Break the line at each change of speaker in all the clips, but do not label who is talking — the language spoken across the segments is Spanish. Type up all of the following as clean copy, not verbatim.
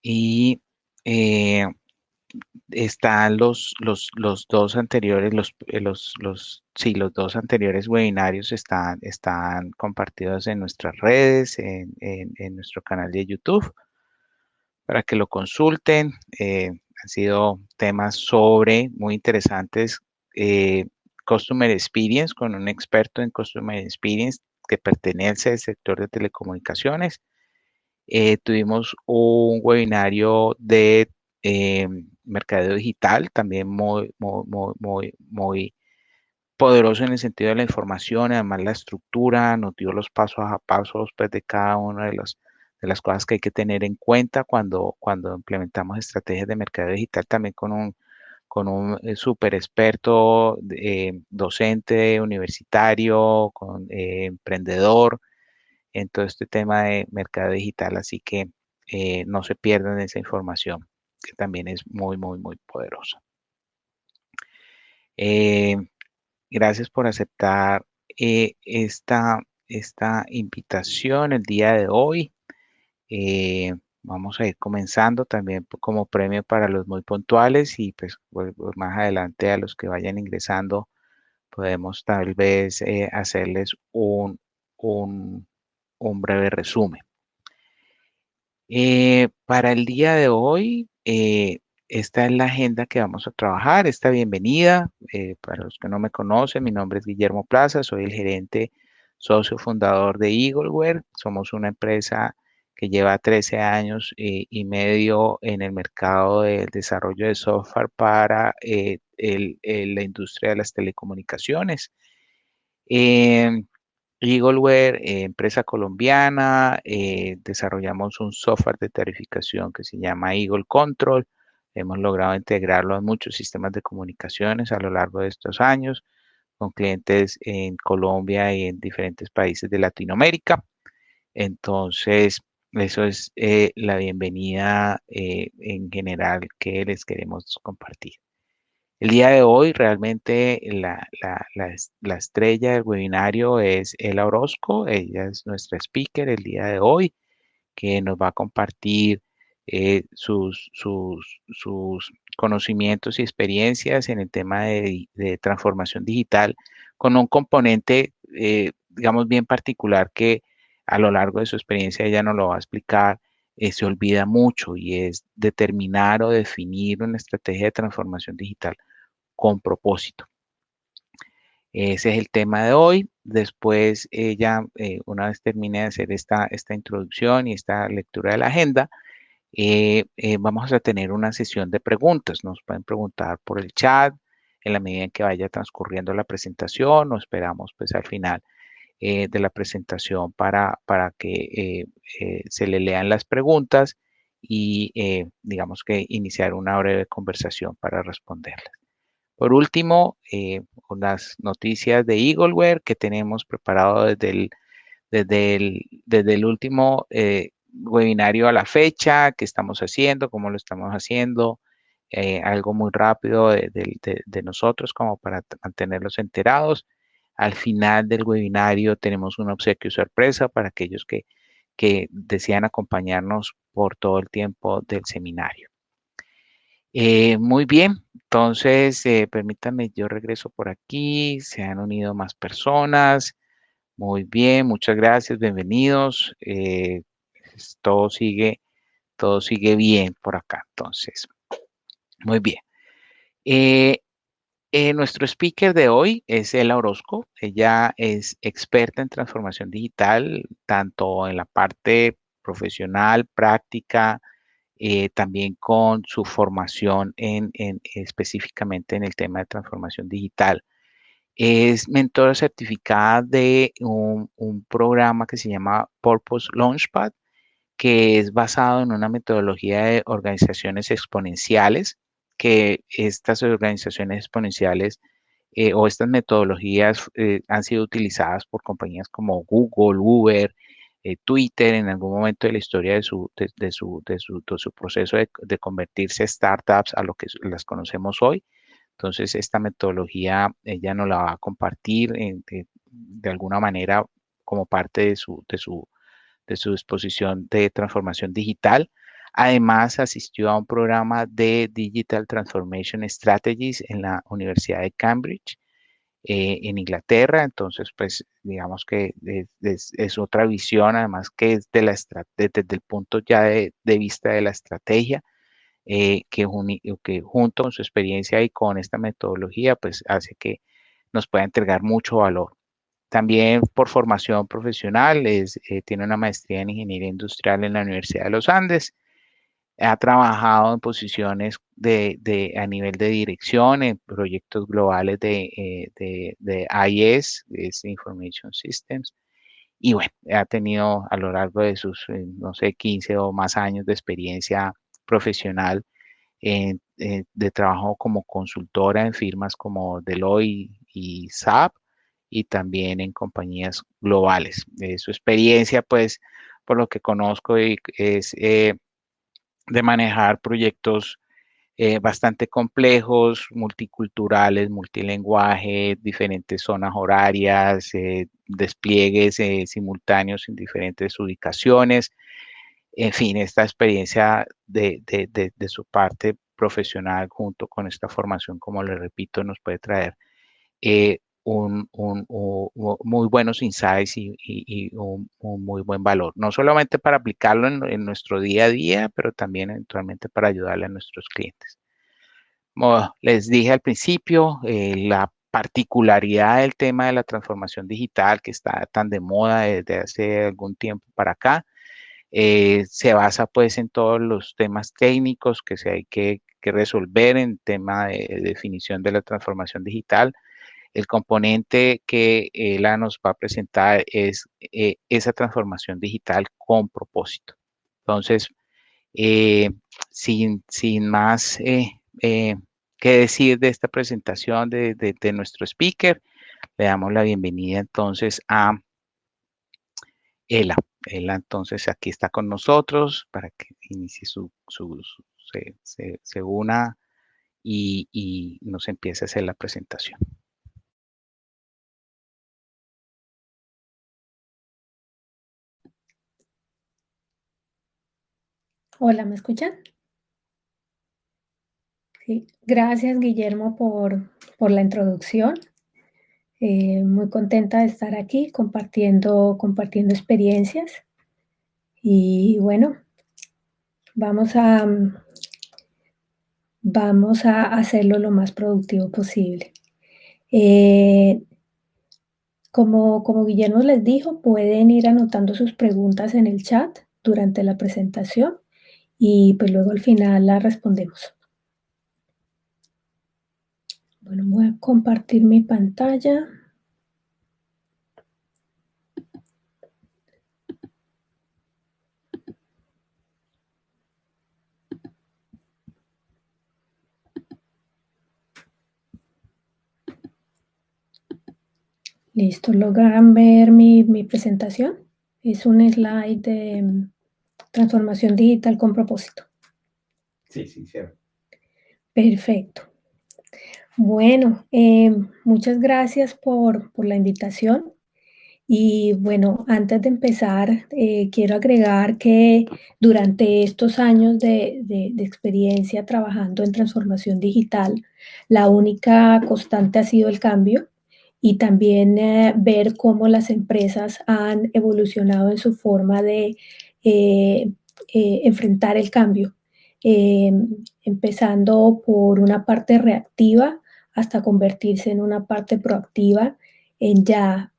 y eh, están los dos anteriores, sí, los dos anteriores webinarios están compartidos en nuestras redes, en nuestro canal de YouTube, para que lo consulten. Han sido temas muy interesantes, eh, Customer Experience, con un experto en Customer Experience que pertenece al sector de telecomunicaciones. Tuvimos un webinario de eh, mercadeo digital, también muy poderoso en el sentido de la información, además la estructura, nos dio los pasos a pasos pues, de cada una de las cosas que hay que tener en cuenta cuando implementamos estrategias de mercadeo digital, también con un súper experto, docente universitario, emprendedor en todo este tema de mercado digital, así que no se pierdan esa información, que también es muy poderosa. Eh, Gracias por aceptar esta invitación el día de hoy. Vamos a ir comenzando también como premio para los muy puntuales y pues más adelante a los que vayan ingresando podemos tal vez hacerles un, un breve resumen. Para el día de hoy, esta es la agenda que vamos a trabajar, esta bienvenida. Para los que no me conocen, mi nombre es Guillermo Plaza, soy el gerente socio fundador de Eagleware. Somos una empresa que lleva 13 años y medio en el mercado del desarrollo de software para la industria de las telecomunicaciones. Em, Eagleware, empresa colombiana, desarrollamos un software de tarificación que se llama Eagle Control. Hemos logrado integrarlo en muchos sistemas de comunicaciones a lo largo de estos años, con clientes en Colombia y en diferentes países de Latinoamérica. Entonces, eso es la bienvenida en general que les queremos compartir. El día de hoy realmente la estrella del webinario es Ela Orozco. Ella es nuestra speaker el día de hoy, que nos va a compartir sus conocimientos y experiencias en el tema de transformación digital con un componente, digamos, bien particular que a lo largo de su experiencia ella nos lo va a explicar. Se olvida mucho y es determinar o definir una estrategia de transformación digital con propósito. Ese es el tema de hoy. Después ella, una vez termine de hacer esta introducción y esta lectura de la agenda, vamos a tener una sesión de preguntas. Nos pueden preguntar por el chat en la medida en que vaya transcurriendo la presentación o esperamos pues al final de la presentación para que se le lean las preguntas y digamos que iniciar una breve conversación para responderlas. Por último, unas noticias de Eagleware que tenemos preparado desde el último webinario a la fecha, qué estamos haciendo, cómo lo estamos haciendo, algo muy rápido de nosotros como para mantenerlos enterados. Al final del webinario tenemos un obsequio sorpresa para aquellos que desean acompañarnos por todo el tiempo del seminario. Muy bien, entonces permítanme, yo regreso por aquí, se han unido más personas. Muy bien, muchas gracias, bienvenidos. Todo sigue, todo sigue bien por acá, entonces, muy bien. Eh, Nuestro speaker de hoy es Ela Orozco. Ella es experta en transformación digital, tanto en la parte profesional, práctica, también con su formación específicamente en el tema de transformación digital. Es mentora certificada de un programa que se llama Purpose Launchpad, que es basado en una metodología de organizaciones exponenciales, que estas organizaciones exponenciales o estas metodologías han sido utilizadas por compañías como Google, Uber, Twitter en algún momento de la historia de su proceso de convertirse a startups a lo que las conocemos hoy. Entonces, esta metodología ella nos la va a compartir de alguna manera como parte de su disposición de transformación digital. Además, asistió a un programa de Digital Transformation Strategies en la Universidad de Cambridge, en Inglaterra. Entonces, pues, digamos que es otra visión, además que es desde el punto ya de vista de la estrategia, que junto con su experiencia y con esta metodología, pues hace que nos pueda entregar mucho valor. También por formación profesional, tiene una maestría en ingeniería industrial en la Universidad de los Andes. Ha trabajado en posiciones a nivel de dirección en proyectos globales de IS, es Information Systems. Y bueno, ha tenido a lo largo de sus, no sé, 15 o más años de experiencia profesional de trabajo como consultora en firmas como Deloitte y SAP, y también en compañías globales. Su experiencia, pues, por lo que conozco, es de manejar proyectos bastante complejos, multiculturales, multilingüe, diferentes zonas horarias, despliegues simultáneos en diferentes ubicaciones. En fin, esta experiencia de su parte profesional junto con esta formación, como le repito, nos puede traer muy buenos insights y un muy buen valor, no solamente para aplicarlo en nuestro día a día, pero también eventualmente para ayudarle a nuestros clientes. Como les dije al principio, la particularidad del tema de la transformación digital que está tan de moda desde hace algún tiempo para acá, se basa pues en todos los temas técnicos que se hay que resolver en tema de definición de la transformación digital. El componente que ELA nos va a presentar es esa transformación digital con propósito. Entonces, eh, sin más que decir de esta presentación de nuestro speaker, le damos la bienvenida entonces a Ela. Ela entonces aquí está con nosotros para que inicie se una y nos empiece a hacer la presentación.
Hola, ¿me escuchan? Sí. Gracias, Guillermo, por la introducción. Muy contenta de estar aquí compartiendo experiencias. Y bueno, vamos a, vamos a hacerlo lo más productivo posible. Eh, como Guillermo les dijo, pueden ir anotando sus preguntas en el chat durante la presentación y pues luego al final las respondemos. Bueno, voy a compartir mi pantalla. Listo, ¿logran ver mi presentación? Es un slide de transformación digital con propósito.
Sí, sí, cierto.
Perfecto. Bueno, muchas gracias por la invitación. Y bueno, antes de empezar, quiero agregar que durante estos años de experiencia trabajando en transformación digital, la única constante ha sido el cambio y también ver cómo las empresas han evolucionado en su forma de enfrentar el cambio, eh, empezando por una parte reactiva hasta convertirse en una parte proactiva, en ya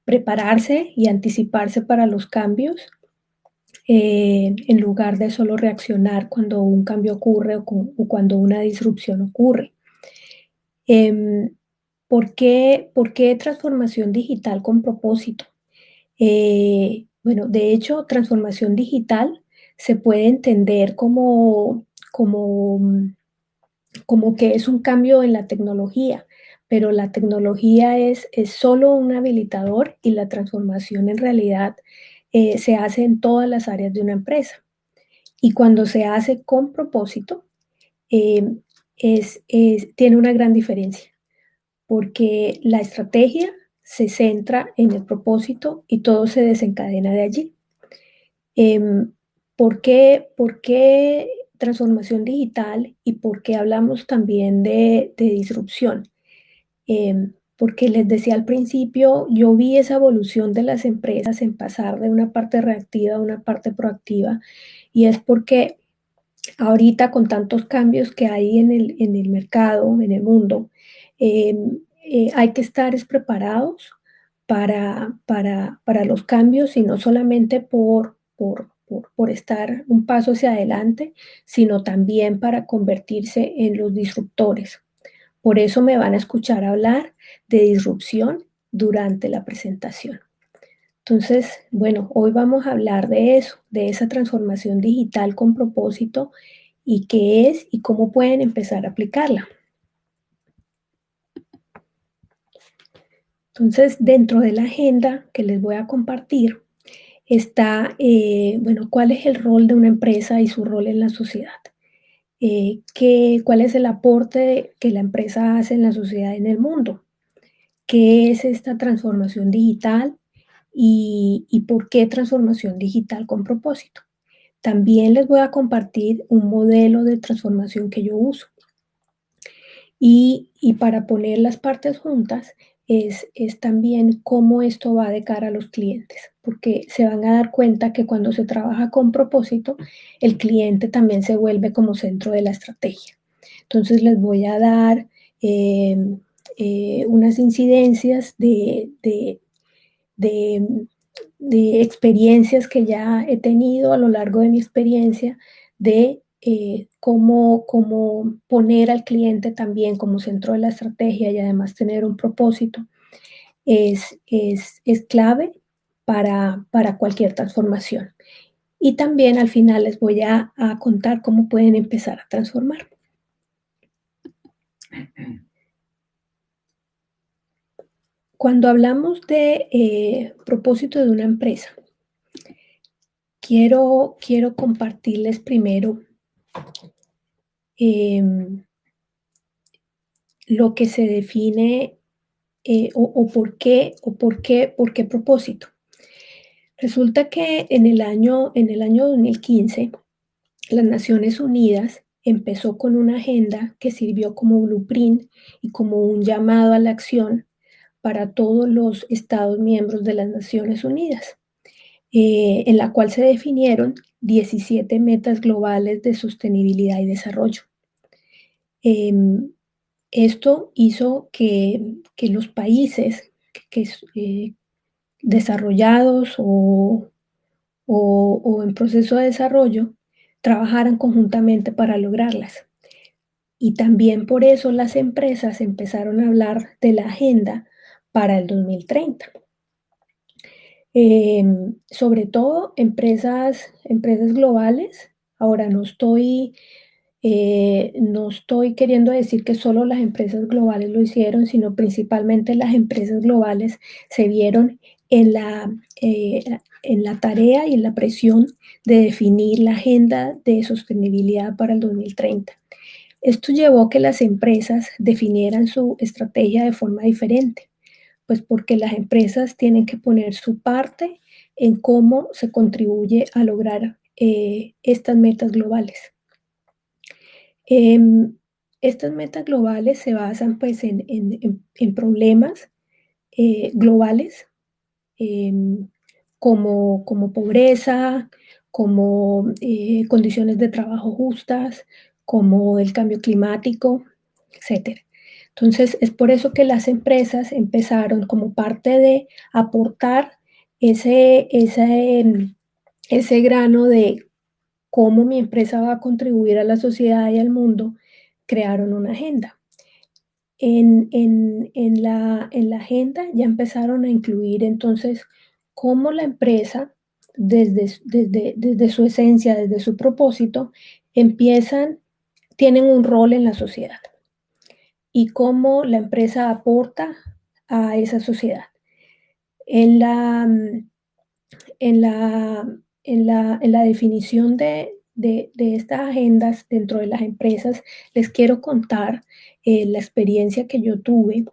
prepararse y anticiparse para los cambios, en lugar de solo reaccionar cuando un cambio ocurre o cuando una disrupción ocurre. Eh, por qué transformación digital con propósito? Bueno, de hecho, transformación digital se puede entender como que es un cambio en la tecnología, pero la tecnología es solo un habilitador y la transformación en realidad se hace en todas las áreas de una empresa. Y cuando se hace con propósito, eh, tiene una gran diferencia, porque la estrategia se centra en el propósito y todo se desencadena de allí. Eh, por qué transformación digital y por qué hablamos también de disrupción? Porque les decía al principio, yo vi esa evolución de las empresas en pasar de una parte reactiva a una parte proactiva, y es porque ahorita con tantos cambios que hay en el mercado, en el mundo, eh, hay que estar preparados para los cambios y no solamente por estar un paso hacia adelante, sino también para convertirse en los disruptores. Por eso me van a escuchar hablar de disrupción durante la presentación. Entonces, bueno, hoy vamos a hablar de eso, de esa transformación digital con propósito y qué es y cómo pueden empezar a aplicarla. Entonces, dentro de la agenda que les voy a compartir está, bueno, cuál es el rol de una empresa y su rol en la sociedad. ¿Cuál es el aporte que la empresa hace en la sociedad y en el mundo? ¿Qué es esta transformación digital y por qué transformación digital con propósito? También les voy a compartir un modelo de transformación que yo uso. Y para poner las partes juntas es también cómo esto va de cara a los clientes, porque se van a dar cuenta que cuando se trabaja con propósito, el cliente también se vuelve como centro de la estrategia. Entonces les voy a dar unas incidencias de, de experiencias que ya he tenido a lo largo de mi experiencia de cómo poner al cliente también como centro de la estrategia y además tener un propósito es clave para cualquier transformación. Y también al final les voy a contar cómo pueden empezar a transformar. Cuando hablamos de propósito de una empresa, quiero compartirles primero lo que se define o por qué propósito. Resulta que en el año 2015, las Naciones Unidas empezó con una agenda que sirvió como blueprint y como un llamado a la acción para todos los Estados miembros de las Naciones Unidas, en la cual se definieron 17 metas globales de sostenibilidad y desarrollo. Esto hizo que los países desarrollados o en proceso de desarrollo trabajaran conjuntamente para lograrlas. Y también por eso las empresas empezaron a hablar de la agenda para el 2030. Sobre todo empresas globales. Ahora no estoy queriendo decir que solo las empresas globales lo hicieron, sino principalmente las empresas globales se vieron en la tarea y en la presión de definir la agenda de sostenibilidad para el 2030. Esto llevó a que las empresas definieran su estrategia de forma diferente, pues porque las empresas tienen que poner su parte en cómo se contribuye a lograr estas metas globales. Estas metas globales se basan pues en problemas globales como pobreza, como condiciones de trabajo justas, como el cambio climático, etcétera. Entonces, es por eso que las empresas empezaron como parte de aportar ese grano de cómo mi empresa va a contribuir a la sociedad y al mundo, crearon una agenda. En la agenda ya empezaron a incluir entonces cómo la empresa, desde su esencia, desde su propósito, tienen un rol en la sociedad y cómo la empresa aporta a esa sociedad. En la, en la, en la definición de estas agendas dentro de las empresas, les quiero contar la experiencia que yo tuve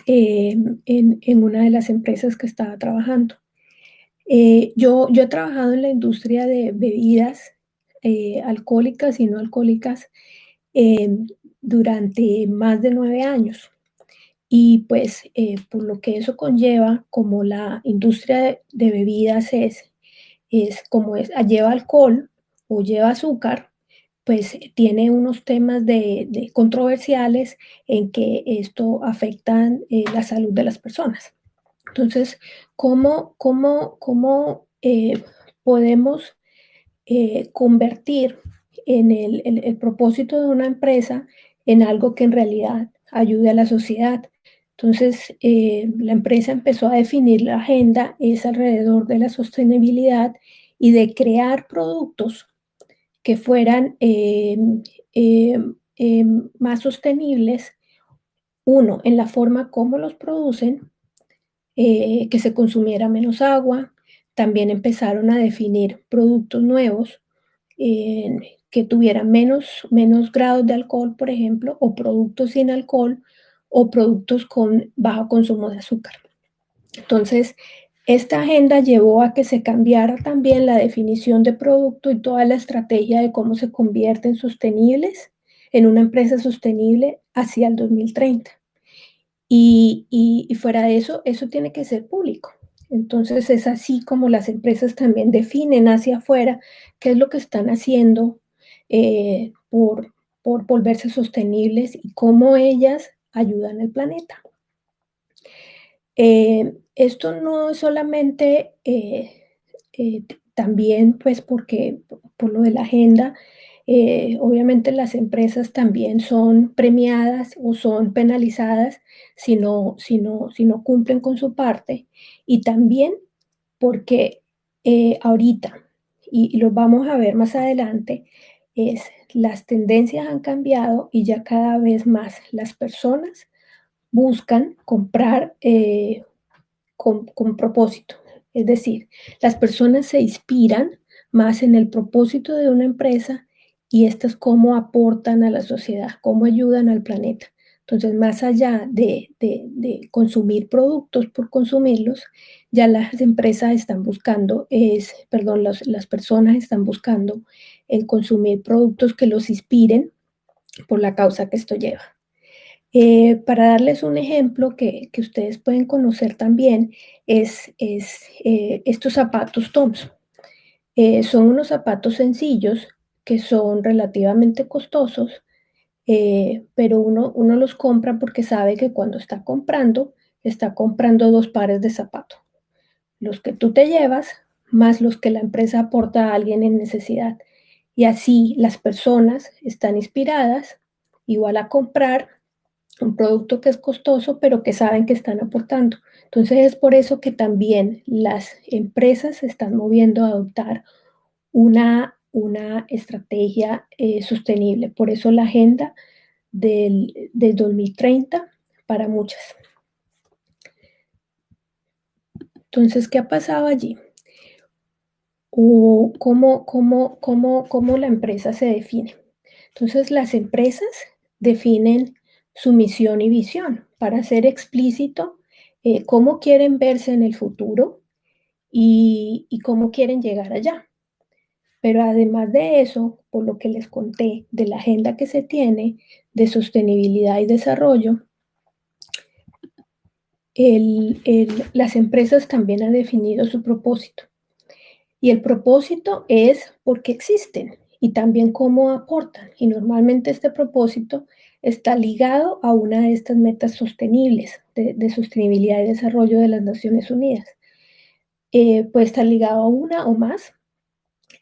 en una de las empresas que estaba trabajando. Yo he trabajado en la industria de bebidas alcohólicas y no alcohólicas eh, durante más de 9 años. Y pues por lo que eso conlleva, como la industria de bebidas es como lleva alcohol o lleva azúcar, pues tiene unos temas de controversiales en que esto afecta la salud de las personas. Entonces, ¿cómo podemos convertir el propósito de una empresa en algo que en realidad ayude a la sociedad? Entonces, la empresa empezó a definir la agenda, es alrededor de la sostenibilidad y de crear productos que fueran eh, más sostenibles, uno, en la forma como los producen, que se consumiera menos agua. También empezaron a definir productos nuevos que tuvieran menos grados de alcohol, por ejemplo, o productos sin alcohol o productos con bajo consumo de azúcar. Entonces, esta agenda llevó a que se cambiara también la definición de producto y toda la estrategia de cómo se convierten sostenibles en una empresa sostenible hacia el 2030. Y fuera de eso, eso tiene que ser público. Entonces es así como las empresas también definen hacia afuera qué es lo que están haciendo por volverse sostenibles y cómo ellas ayudan al planeta. Esto no es solamente también pues porque por lo de la agenda, obviamente las empresas también son premiadas o son penalizadas si no cumplen con su parte, y también porque ahorita, y lo vamos a ver más adelante, es las tendencias han cambiado y ya cada vez más las personas buscan comprar con propósito. Es decir, las personas se inspiran más en el propósito de una empresa y estas cómo aportan a la sociedad, cómo ayudan al planeta. Entonces, más allá de consumir productos por consumirlos, ya las empresas están buscando, perdón, las personas están buscando en consumir productos que los inspiren por la causa que esto lleva. Para darles un ejemplo que ustedes pueden conocer también, es estos zapatos Toms. Son unos zapatos sencillos que son relativamente costosos, pero uno los compra porque sabe que cuando está comprando 2 pares de zapatos. Los que tú te llevas, más los que la empresa aporta a alguien en necesidad. Y así las personas están inspiradas igual a comprar un producto que es costoso, pero que saben que están aportando. Entonces es por eso que también las empresas se están moviendo a adoptar una estrategia sostenible. Por eso la agenda del 2030 para muchas. Entonces, ¿qué ha pasado allí? ¿O cómo la empresa se define? Entonces, las empresas definen su misión y visión para ser explícito cómo quieren verse en el futuro y cómo quieren llegar allá. Pero además de eso, por lo que les conté de la agenda que se tiene de sostenibilidad y desarrollo, las empresas también han definido su propósito. Y el propósito es porque existen y también cómo aportan. Y normalmente este propósito está ligado a una de estas metas sostenibles de sostenibilidad y desarrollo de las Naciones Unidas. Puede estar ligado a una o más.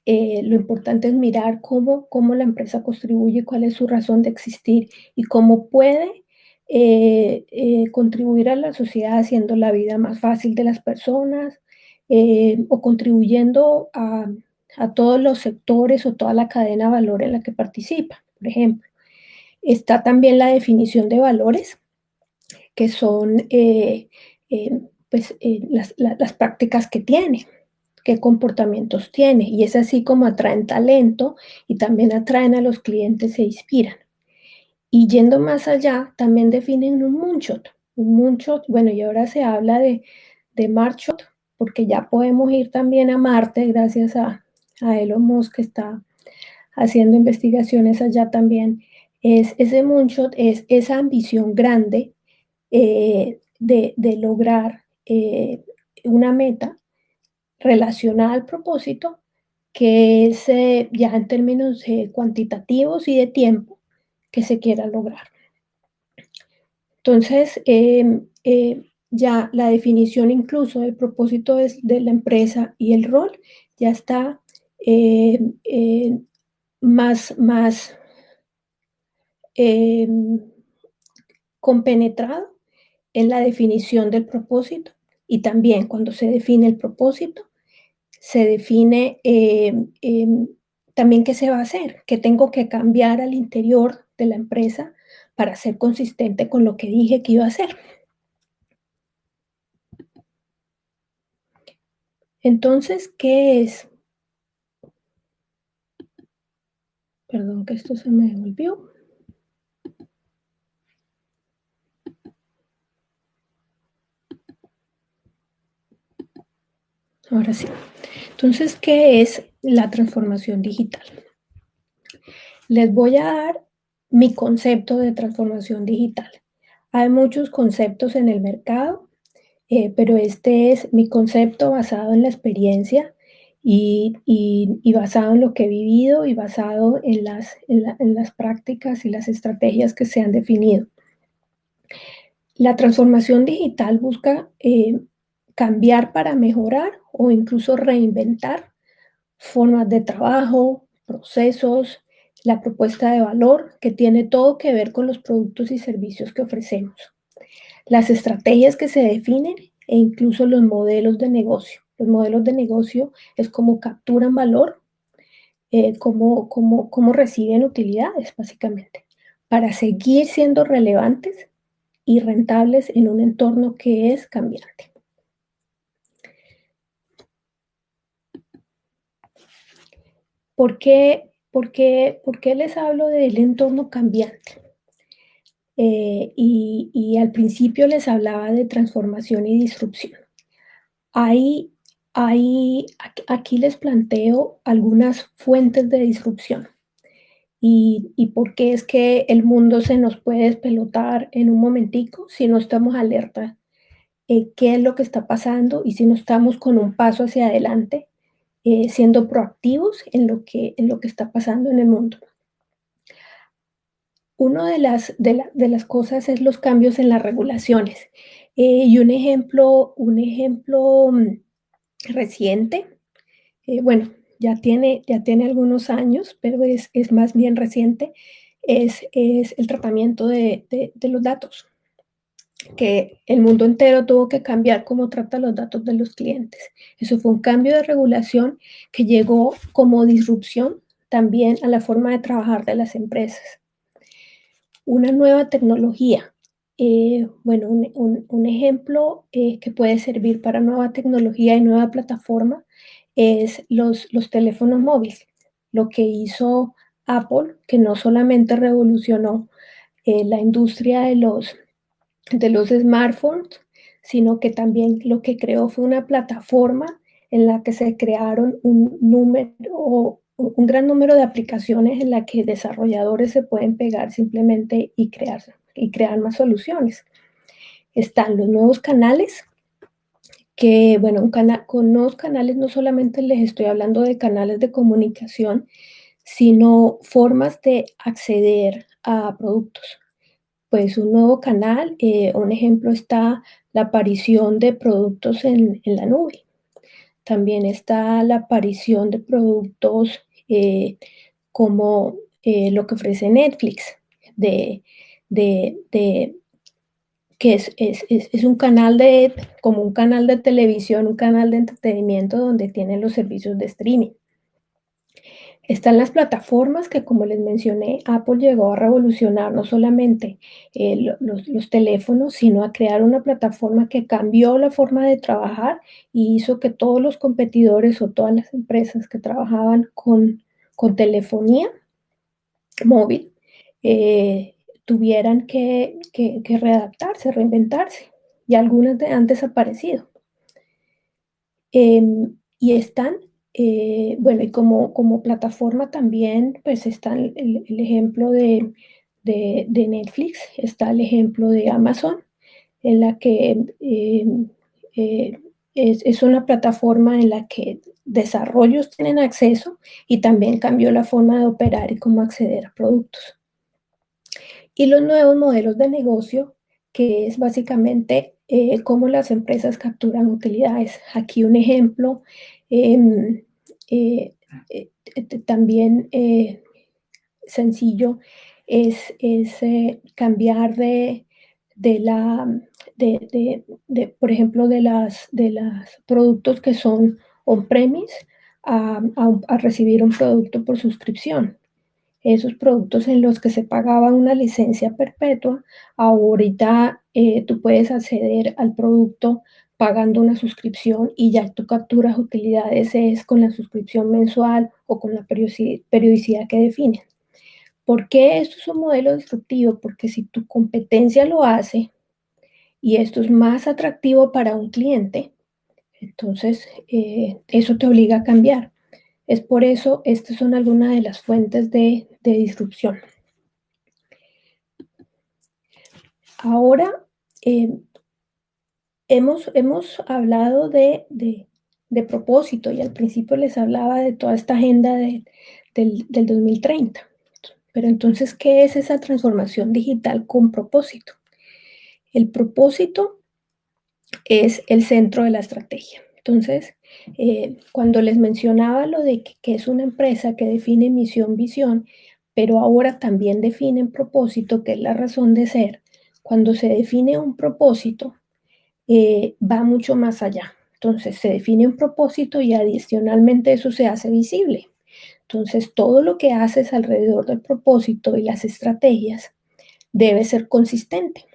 Lo importante es mirar cómo la empresa contribuye, cuál es su razón de existir y cómo puede contribuir a la sociedad haciendo la vida más fácil de las personas o contribuyendo a todos los sectores o toda la cadena de valor en la que participa, por ejemplo. Está también la definición de valores, que son pues, las prácticas que tiene, qué comportamientos tiene, y es así como atraen talento y también atraen a los clientes e inspiran. Y yendo más allá, también definen un moonshot, bueno, y ahora se habla de marshot, porque ya podemos ir también a Marte gracias a Elon Musk, que está haciendo investigaciones allá también, es ese moonshot, es esa ambición grande de lograr una meta relacionada al propósito, que es ya en términos cuantitativos y de tiempo que se quiera lograr. Entonces, ya la definición incluso del propósito de la empresa y el rol ya está eh, eh, más eh, compenetrado en la definición del propósito, y también cuando se define el propósito, se define también qué se va a hacer, qué tengo que cambiar al interior de la empresa para ser consistente con lo que dije que iba a hacer. Entonces, ¿qué es? Perdón que esto se me devolvió. Ahora sí. Entonces, ¿qué es la transformación digital? Les voy a dar mi concepto de transformación digital. Hay muchos conceptos en el mercado, pero este es mi concepto basado en la experiencia y basado en lo que he vivido y basado en las prácticas y las estrategias que se han definido. La transformación digital busca cambiar para mejorar o incluso reinventar formas de trabajo, procesos, la propuesta de valor, que tiene todo que ver con los productos y servicios que ofrecemos, las estrategias que se definen e incluso los modelos de negocio. Los modelos de negocio es cómo capturan valor, cómo reciben utilidades, básicamente, para seguir siendo relevantes y rentables en un entorno que es cambiante. ¿Por qué les hablo del entorno cambiante? Y al principio les hablaba de transformación y disrupción. Ahí, aquí les planteo algunas fuentes de disrupción y por qué es que el mundo se nos puede despelotar en un momentico si no estamos alerta qué es lo que está pasando y si no estamos con un paso hacia adelante, siendo proactivos en lo que está pasando en el mundo. Una de las cosas es los cambios en las regulaciones. Y un ejemplo reciente, bueno, ya tiene algunos años, pero es más bien reciente, es el tratamiento de los datos, que el mundo entero tuvo que cambiar cómo trata los datos de los clientes. Eso fue un cambio de regulación que llegó como disrupción también a la forma de trabajar de las empresas. Una nueva tecnología. Bueno, un ejemplo que puede servir para nueva tecnología y nueva plataforma es los teléfonos móviles. Lo que hizo Apple, que no solamente revolucionó la industria de los smartphones, sino que también lo que creó fue una plataforma en la que se crearon un gran número de aplicaciones en la que desarrolladores se pueden pegar simplemente y crear más soluciones. Están los nuevos canales, que bueno, con nuevos canales no solamente les estoy hablando de canales de comunicación, sino formas de acceder a productos. Pues un nuevo canal, un ejemplo está la aparición de productos en la nube. También está la aparición de productos como lo que ofrece Netflix, de, de que es un canal como un canal de televisión, un canal de entretenimiento donde tienen los servicios de streaming. Están las plataformas que, como les mencioné, Apple llegó a revolucionar no solamente los teléfonos, sino a crear una plataforma que cambió la forma de trabajar y hizo que todos los competidores o todas las empresas que trabajaban con telefonía móvil tuvieran que readaptarse, reinventarse, y algunas han desaparecido. Y están, bueno, y como plataforma también, pues está el ejemplo de Netflix, está el ejemplo de Amazon, en la que eh, es una plataforma en la que desarrollos tienen acceso y también cambió la forma de operar y cómo acceder a productos. Y los nuevos modelos de negocio, que es básicamente cómo las empresas capturan utilidades. Aquí un ejemplo, eh, eh, también sencillo, es cambiar de la, por ejemplo, de las productos que son on-premise a recibir un producto por suscripción. Esos productos en los que se pagaba una licencia perpetua, ahorita tú puedes acceder al producto pagando una suscripción y ya tú capturas utilidades es con la suscripción mensual o con la periodicidad que defines. ¿Por qué esto es un modelo disruptivo? Porque si tu competencia lo hace y esto es más atractivo para un cliente, entonces eso te obliga a cambiar. Es por eso, estas son algunas de las fuentes de disrupción. Ahora hemos hablado de propósito y al principio les hablaba de toda esta agenda del 2030. Pero entonces, ¿qué es esa transformación digital con propósito? El propósito es el centro de la estrategia. Entonces, cuando les mencionaba lo de que es una empresa que define misión, visión, pero ahora también definen propósito, que es la razón de ser, cuando se define un propósito, va mucho más allá. Entonces, se define un propósito y adicionalmente eso se hace visible. Entonces, todo lo que haces alrededor del propósito y las estrategias debe ser consistente.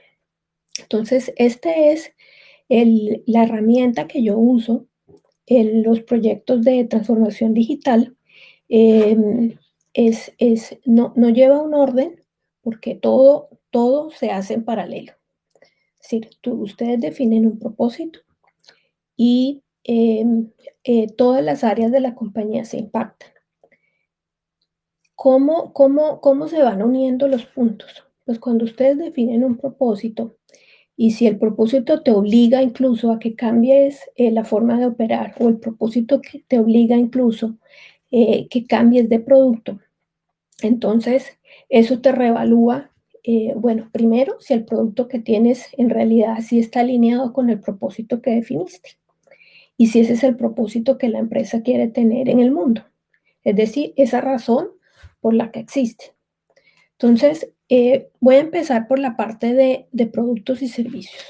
Entonces, este es la herramienta que yo uso en los proyectos de transformación digital. No lleva un orden porque todo se hace en paralelo. Es decir, ustedes definen un propósito y todas las áreas de la compañía se impactan. ¿Cómo se van uniendo los puntos? Pues cuando ustedes definen un propósito, y si el propósito te obliga incluso a que cambies la forma de operar o el propósito que te obliga incluso que cambies de producto, entonces eso te reevalúa, bueno, primero si el producto que tienes en realidad sí está alineado con el propósito que definiste y si ese es el propósito que la empresa quiere tener en el mundo. Es decir, esa razón por la que existe. Entonces, voy a empezar por la parte de productos y servicios.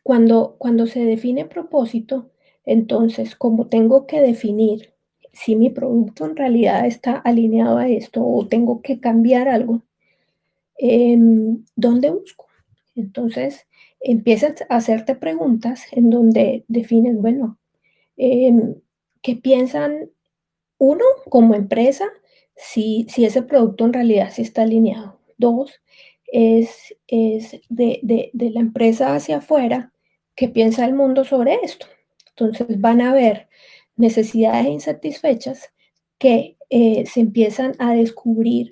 Cuando se define propósito, entonces, como tengo que definir si mi producto en realidad está alineado a esto o tengo que cambiar algo, ¿dónde busco? Entonces, empiezas a hacerte preguntas en donde defines, bueno, ¿qué piensan uno como empresa si ese producto en realidad sí está alineado? Dos, es de la empresa hacia afuera, ¿qué piensa el mundo sobre esto? Entonces van a haber necesidades insatisfechas que se empiezan a descubrir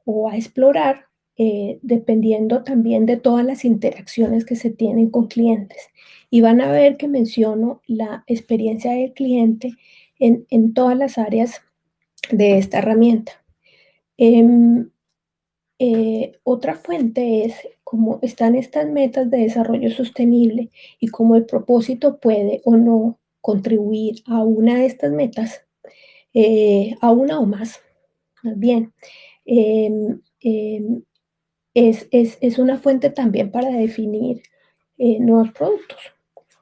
o a explorar dependiendo también de todas las interacciones que se tienen con clientes. Y van a ver que menciono la experiencia del cliente en todas las áreas de esta herramienta. Otra fuente es cómo están estas metas de desarrollo sostenible y cómo el propósito puede o no contribuir a una de estas metas, a una o más bien. Eh, eh, es una fuente también para definir nuevos productos.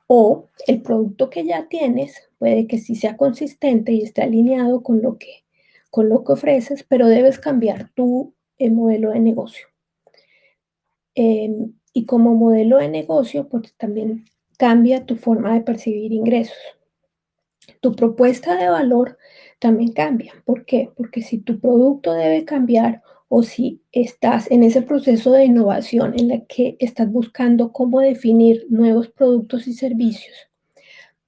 O el producto que ya tienes puede que sí sea consistente y esté alineado con lo que ofreces, pero debes cambiar tu modelo de negocio. Y como modelo de negocio, pues también cambia tu forma de percibir ingresos. Tu propuesta de valor también cambia. ¿Por qué? Porque si tu producto debe cambiar o si estás en ese proceso de innovación en la que estás buscando cómo definir nuevos productos y servicios,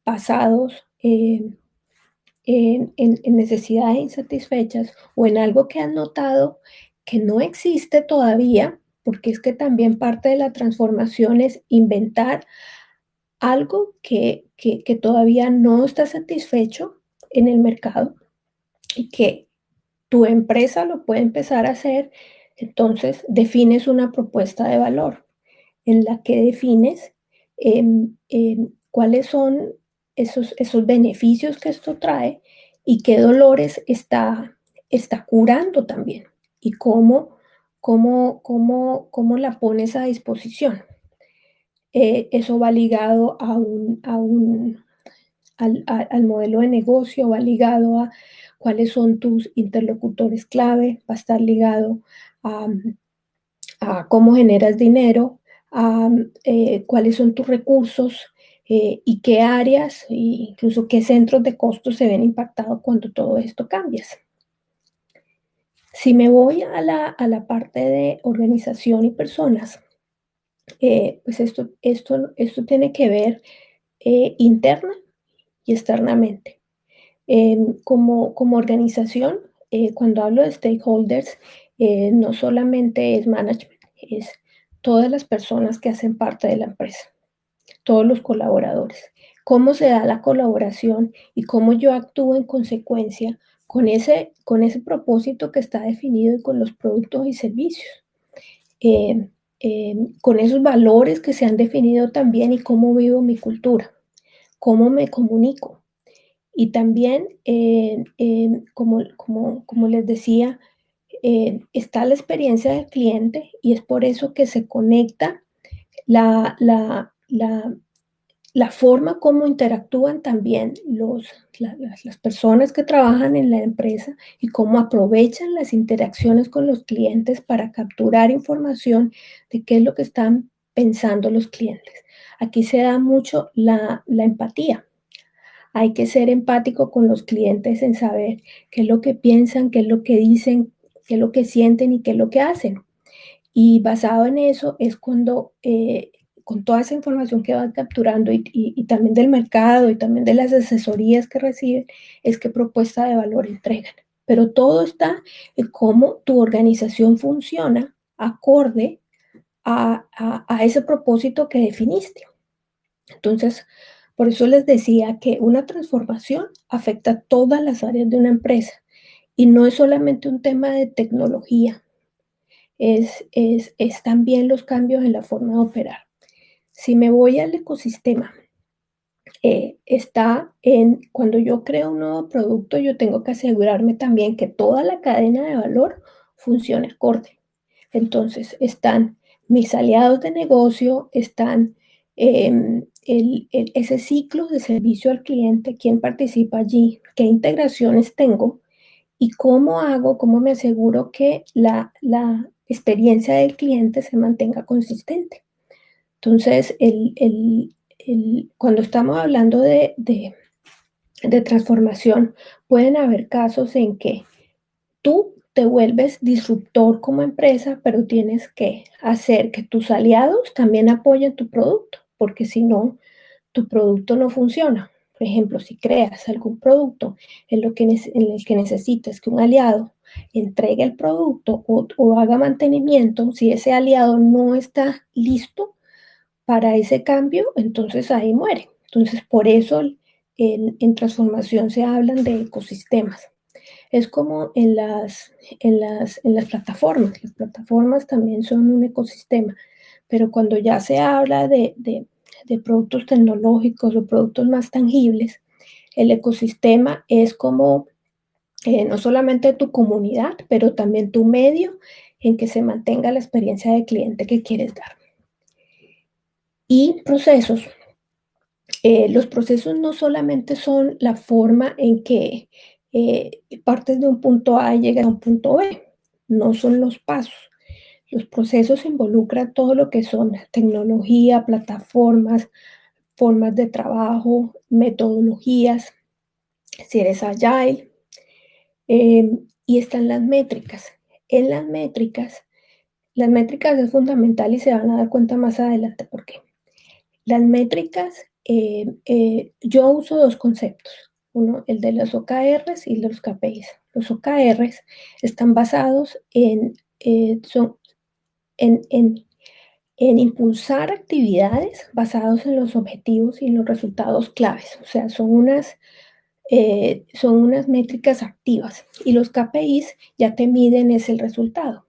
basados en necesidades insatisfechas o en algo que han notado que no existe todavía, porque es que también parte de la transformación es inventar algo que todavía no está satisfecho en el mercado y que tu empresa lo puede empezar a hacer. Entonces defines una propuesta de valor en la que defines cuáles son esos beneficios que esto trae y qué dolores está curando también y cómo la pones a disposición. Eso va ligado al modelo de negocio, va ligado a cuáles son tus interlocutores clave, va a estar ligado a, a cómo generas dinero, a cuáles son tus recursos y qué áreas, e incluso qué centros de costos se ven impactados cuando todo esto cambia. Si me voy a la parte de organización y personas, pues esto tiene que ver interna y externamente. Como organización, cuando hablo de stakeholders, no solamente es management, es todas las personas que hacen parte de la empresa, todos los colaboradores. Cómo se da la colaboración y cómo yo actúo en consecuencia con ese propósito que está definido y con los productos y servicios. Eh, con esos valores que se han definido también y cómo vivo mi cultura, cómo me comunico. Y también, como les decía, está la experiencia del cliente y es por eso que se conecta la, la, la, la forma como interactúan también las personas que trabajan en la empresa y cómo aprovechan las interacciones con los clientes para capturar información de qué es lo que están pensando los clientes. Aquí se da mucho la empatía. Hay que ser empático con los clientes en saber qué es lo que piensan, qué es lo que dicen, qué es lo que sienten y qué es lo que hacen. Y basado en eso es cuando, con toda esa información que van capturando y también del mercado y también de las asesorías que reciben, es que propuesta de valor entregan. Pero todo está en cómo tu organización funciona acorde a ese propósito que definiste. Entonces, por eso les decía que una transformación afecta a todas las áreas de una empresa y no es solamente un tema de tecnología, es también los cambios en la forma de operar. Si me voy al ecosistema, cuando yo creo un nuevo producto, yo tengo que asegurarme también que toda la cadena de valor funcione acorde. Entonces, están mis aliados de negocio, están ese ciclo de servicio al cliente, quién participa allí, qué integraciones tengo y cómo me aseguro que la experiencia del cliente se mantenga consistente. Entonces, cuando estamos hablando de transformación, pueden haber casos en que tú te vuelves disruptor como empresa, pero tienes que hacer que tus aliados también apoyen tu producto, porque si no, tu producto no funciona. Por ejemplo, si creas algún producto en el que necesitas que un aliado entregue el producto o haga mantenimiento, si ese aliado no está listo para ese cambio, entonces ahí muere. Entonces, por eso en transformación se hablan de ecosistemas. Es como en las plataformas. Las plataformas también son un ecosistema, pero cuando ya se habla de productos tecnológicos o productos más tangibles, el ecosistema es como no solamente tu comunidad, pero también tu medio en que se mantenga la experiencia de cliente que quieres dar. Y procesos. Los procesos no solamente son la forma en que partes de un punto A y llegas a un punto B, no son los pasos. Los procesos involucran todo lo que son tecnología, plataformas, formas de trabajo, metodologías, si eres agile, y están las métricas. En las métricas es fundamental y se van a dar cuenta más adelante por qué. Las métricas yo uso dos conceptos, uno, el de los OKRs y los KPIs. Los OKRs están basados en impulsar actividades basados en los objetivos y los resultados claves. O sea, son unas métricas activas y los KPIs ya te miden es el resultado.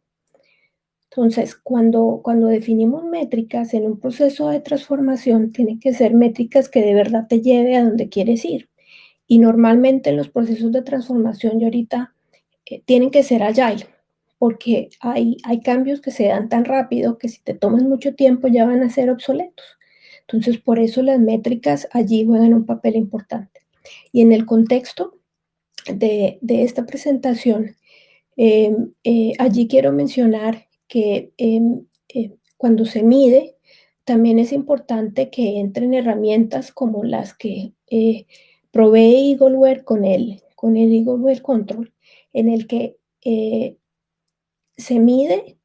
Entonces, cuando definimos métricas en un proceso de transformación, tienen que ser métricas que de verdad te lleve a donde quieres ir. Y normalmente en los procesos de transformación y ahorita tienen que ser agile, porque hay cambios que se dan tan rápido que si te tomas mucho tiempo ya van a ser obsoletos. Entonces, por eso las métricas allí juegan un papel importante. Y en el contexto de esta presentación, allí quiero mencionar que cuando se mide, también es importante que entren herramientas como las que provee Eagleware con el Eagleware Control, en el que se mide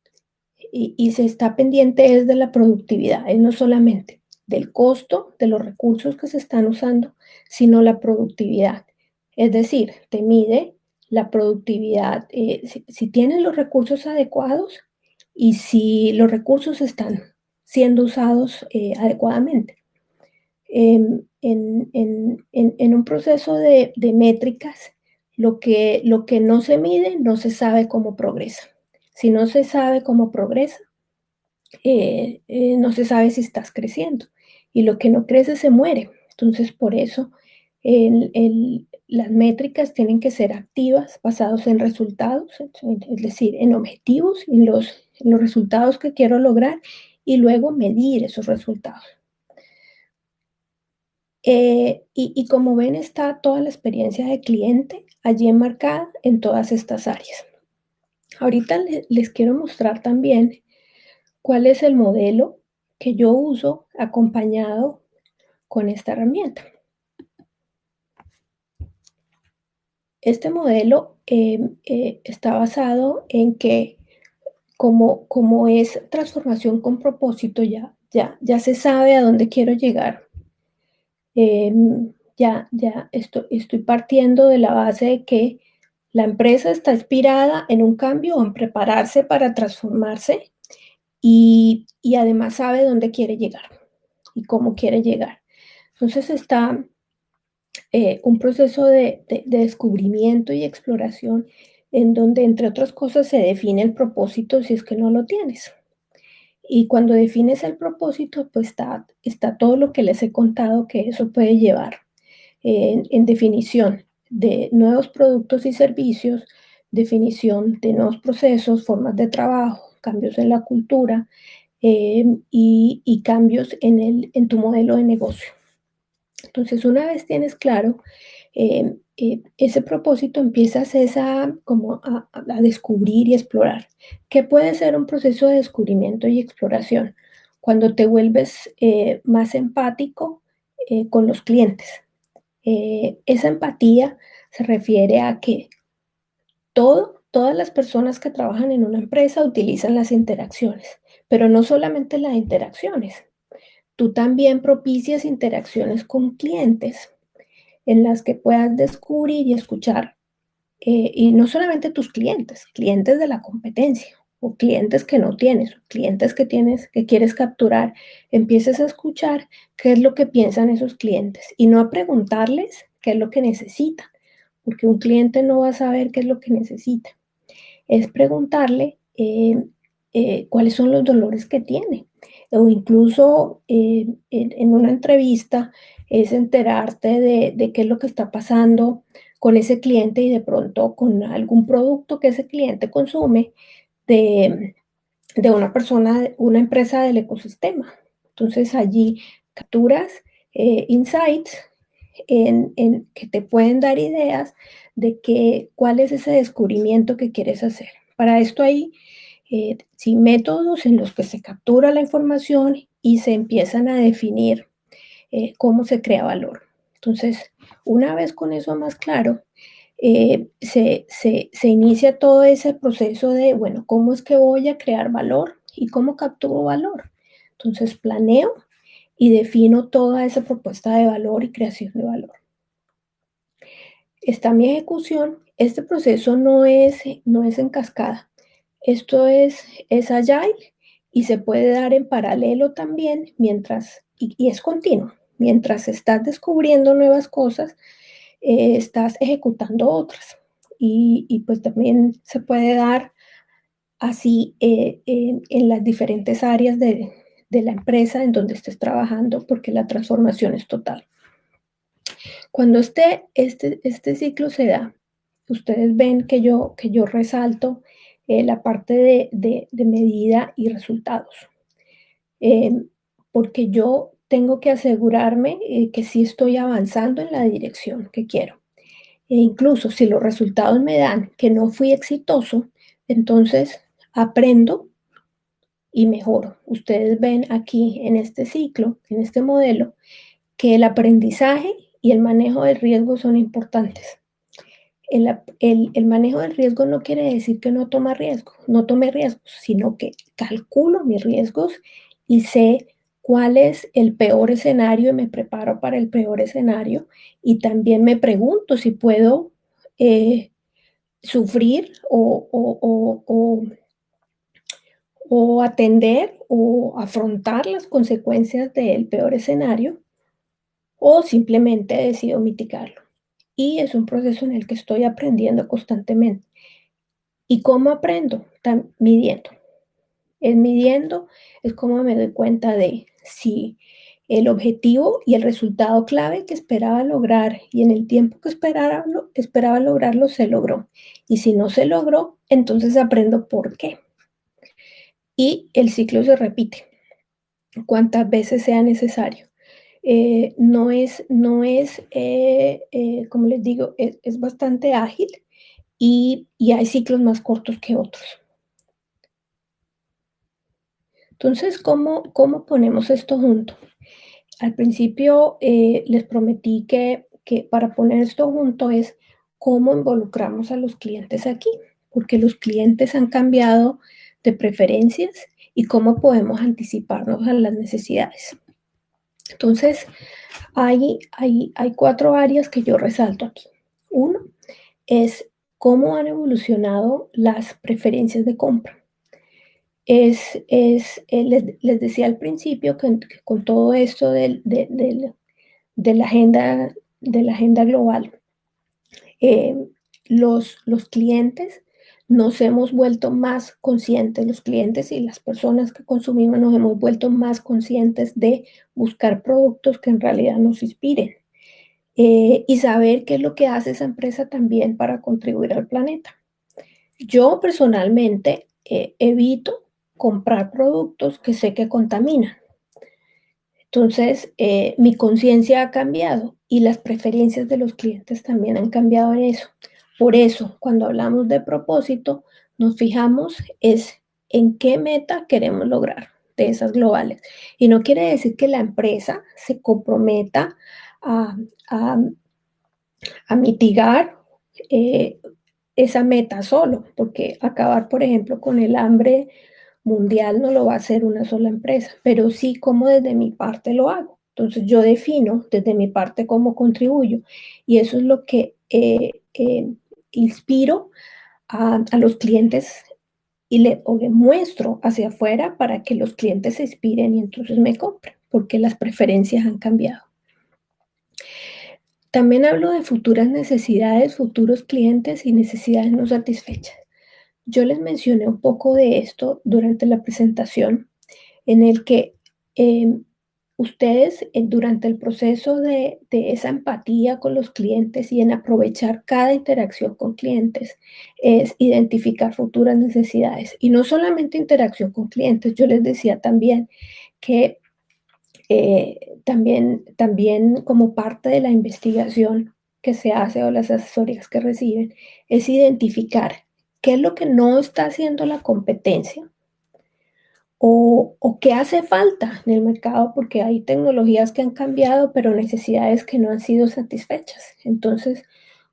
y se está pendiente es de la productividad, es no solamente del costo de los recursos que se están usando, sino la productividad. Es decir, te mide la productividad, si tienes los recursos adecuados y si los recursos están siendo usados adecuadamente. En un proceso de métricas, lo que no se mide no se sabe cómo progresa. Si no se sabe cómo progresa, no se sabe si estás creciendo. Y lo que no crece se muere. Entonces, por eso las métricas tienen que ser activas, basadas en resultados, es decir, en objetivos, en los resultados que quiero lograr y luego medir esos resultados. Y como ven, está toda la experiencia de cliente allí enmarcada en todas estas áreas. Ahorita les quiero mostrar también cuál es el modelo que yo uso acompañado con esta herramienta. Este modelo está basado en que como es transformación con propósito, ya se sabe a dónde quiero llegar. Ya estoy partiendo de la base de que la empresa está inspirada en un cambio o en prepararse para transformarse y además sabe dónde quiere llegar y cómo quiere llegar. Entonces está un proceso de descubrimiento y exploración en donde, entre otras cosas, se define el propósito si es que no lo tienes. Y cuando defines el propósito, pues está todo lo que les he contado que eso puede llevar en definición de nuevos productos y servicios, definición de nuevos procesos, formas de trabajo, cambios en la cultura y cambios en tu modelo de negocio. Entonces, una vez tienes claro ese propósito, empiezas como a descubrir y explorar. ¿Qué puede ser un proceso de descubrimiento y exploración? Cuando te vuelves más empático con los clientes. Esa empatía se refiere a que todas las personas que trabajan en una empresa utilizan las interacciones, pero no solamente las interacciones. Tú también propicias interacciones con clientes en las que puedas descubrir y escuchar, y no solamente tus clientes, clientes de la competencia o clientes que no tienes, clientes que tienes, que quieres capturar, empieces a escuchar qué es lo que piensan esos clientes y no a preguntarles qué es lo que necesitan, porque un cliente no va a saber qué es lo que necesita. Es preguntarle cuáles son los dolores que tiene o incluso en una entrevista es enterarte de qué es lo que está pasando con ese cliente y de pronto con algún producto que ese cliente consume de, de una persona, una empresa del ecosistema. Entonces allí capturas insights que te pueden dar ideas de cuál es ese descubrimiento que quieres hacer. Para esto hay sí, métodos en los que se captura la información y se empiezan a definir cómo se crea valor. Entonces, una vez con eso más claro, se inicia todo ese proceso de, bueno, ¿cómo es que voy a crear valor y cómo capturo valor? Entonces, planeo y defino toda esa propuesta de valor y creación de valor. Está mi ejecución. Este proceso no es en cascada. Esto es agile y se puede dar en paralelo también mientras, y es continuo. Mientras estás descubriendo nuevas cosas, estás ejecutando otras. Y pues también se puede dar así en las diferentes áreas de la empresa en donde estés trabajando, porque la transformación es total. Cuando este ciclo se da, ustedes ven que yo resalto la parte de medida y resultados, eh, porque yo tengo que asegurarme que sí estoy avanzando en la dirección que quiero. E incluso si los resultados me dan que no fui exitoso, entonces aprendo y mejoro. Ustedes ven aquí en este ciclo, en este modelo, que el aprendizaje y el manejo del riesgo son importantes. El manejo del riesgo no quiere decir que no tome riesgos, sino que calculo mis riesgos y sé cuál es el peor escenario y me preparo para el peor escenario. Y también me pregunto si puedo sufrir o atender o afrontar las consecuencias del peor escenario o simplemente decido mitigarlo. Y es un proceso en el que estoy aprendiendo constantemente. ¿Y cómo aprendo? Midiendo. Midiendo es como me doy cuenta de si el objetivo y el resultado clave que esperaba lograr y en el tiempo que esperaba lograrlo se logró. Y si no se logró, entonces aprendo por qué. Y el ciclo se repite cuantas veces sea necesario. No es como les digo, es bastante ágil y hay ciclos más cortos que otros. Entonces, ¿cómo ponemos esto junto? Al principio les prometí que para poner esto junto es cómo involucramos a los clientes aquí, porque los clientes han cambiado de preferencias y cómo podemos anticiparnos a las necesidades. Entonces, hay 4 áreas que yo resalto aquí. Uno es cómo han evolucionado las preferencias de compra. Les decía al principio que con todo esto de la agenda global, los clientes nos hemos vuelto más conscientes, los clientes y las personas que consumimos nos hemos vuelto más conscientes de buscar productos que en realidad nos inspiren y saber qué es lo que hace esa empresa también para contribuir al planeta. Yo personalmente evito comprar productos que sé que contaminan. Entonces, mi conciencia ha cambiado y las preferencias de los clientes también han cambiado en eso. Por eso, cuando hablamos de propósito, nos fijamos es en qué meta queremos lograr de esas globales. Y no quiere decir que la empresa se comprometa a, a, a mitigar esa meta solo, porque acabar, por ejemplo, con el hambre mundial no lo va a hacer una sola empresa, pero sí como desde mi parte lo hago. Entonces yo defino desde mi parte cómo contribuyo y eso es lo que inspiro a los clientes y le muestro hacia afuera para que los clientes se inspiren y entonces me compren, porque las preferencias han cambiado. También hablo de futuras necesidades, futuros clientes y necesidades no satisfechas. Yo les mencioné un poco de esto durante la presentación, en el que ustedes durante el proceso de esa empatía con los clientes y en aprovechar cada interacción con clientes, es identificar futuras necesidades. Y no solamente interacción con clientes, yo les decía también que también como parte de la investigación que se hace o las asesorías que reciben, es identificar qué es lo que no está haciendo la competencia o qué hace falta en el mercado, porque hay tecnologías que han cambiado, pero necesidades que no han sido satisfechas. Entonces,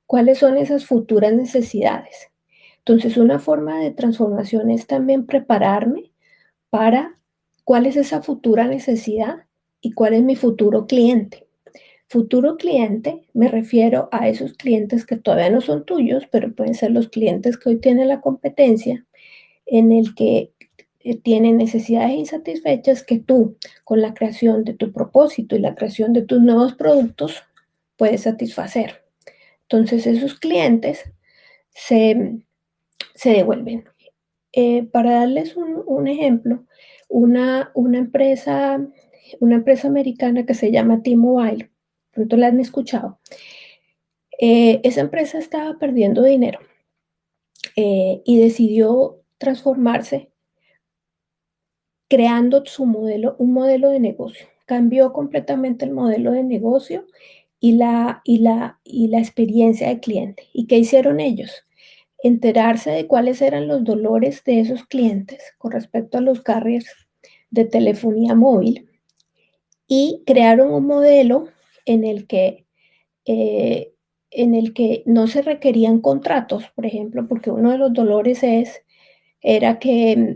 ¿cuáles son esas futuras necesidades? Entonces, una forma de transformación es también prepararme para cuál es esa futura necesidad ¿Y cuál es mi futuro cliente? Futuro cliente, me refiero a esos clientes que todavía no son tuyos, pero pueden ser los clientes que hoy tienen la competencia, en el que tienen necesidades insatisfechas que tú, con la creación de tu propósito y la creación de tus nuevos productos, puedes satisfacer. Entonces, esos clientes se, se devuelven. Para darles un ejemplo, una empresa americana que se llama T-Mobile, pronto la han escuchado, esa empresa estaba perdiendo dinero y decidió transformarse creando un modelo de negocio. Cambió completamente el modelo de negocio y la experiencia de cliente. ¿Y qué hicieron ellos? Enterarse de cuáles eran los dolores de esos clientes con respecto a los carriers de telefonía móvil y crearon un modelo en el que, eh, en el que no se requerían contratos, por ejemplo, porque uno de los dolores era que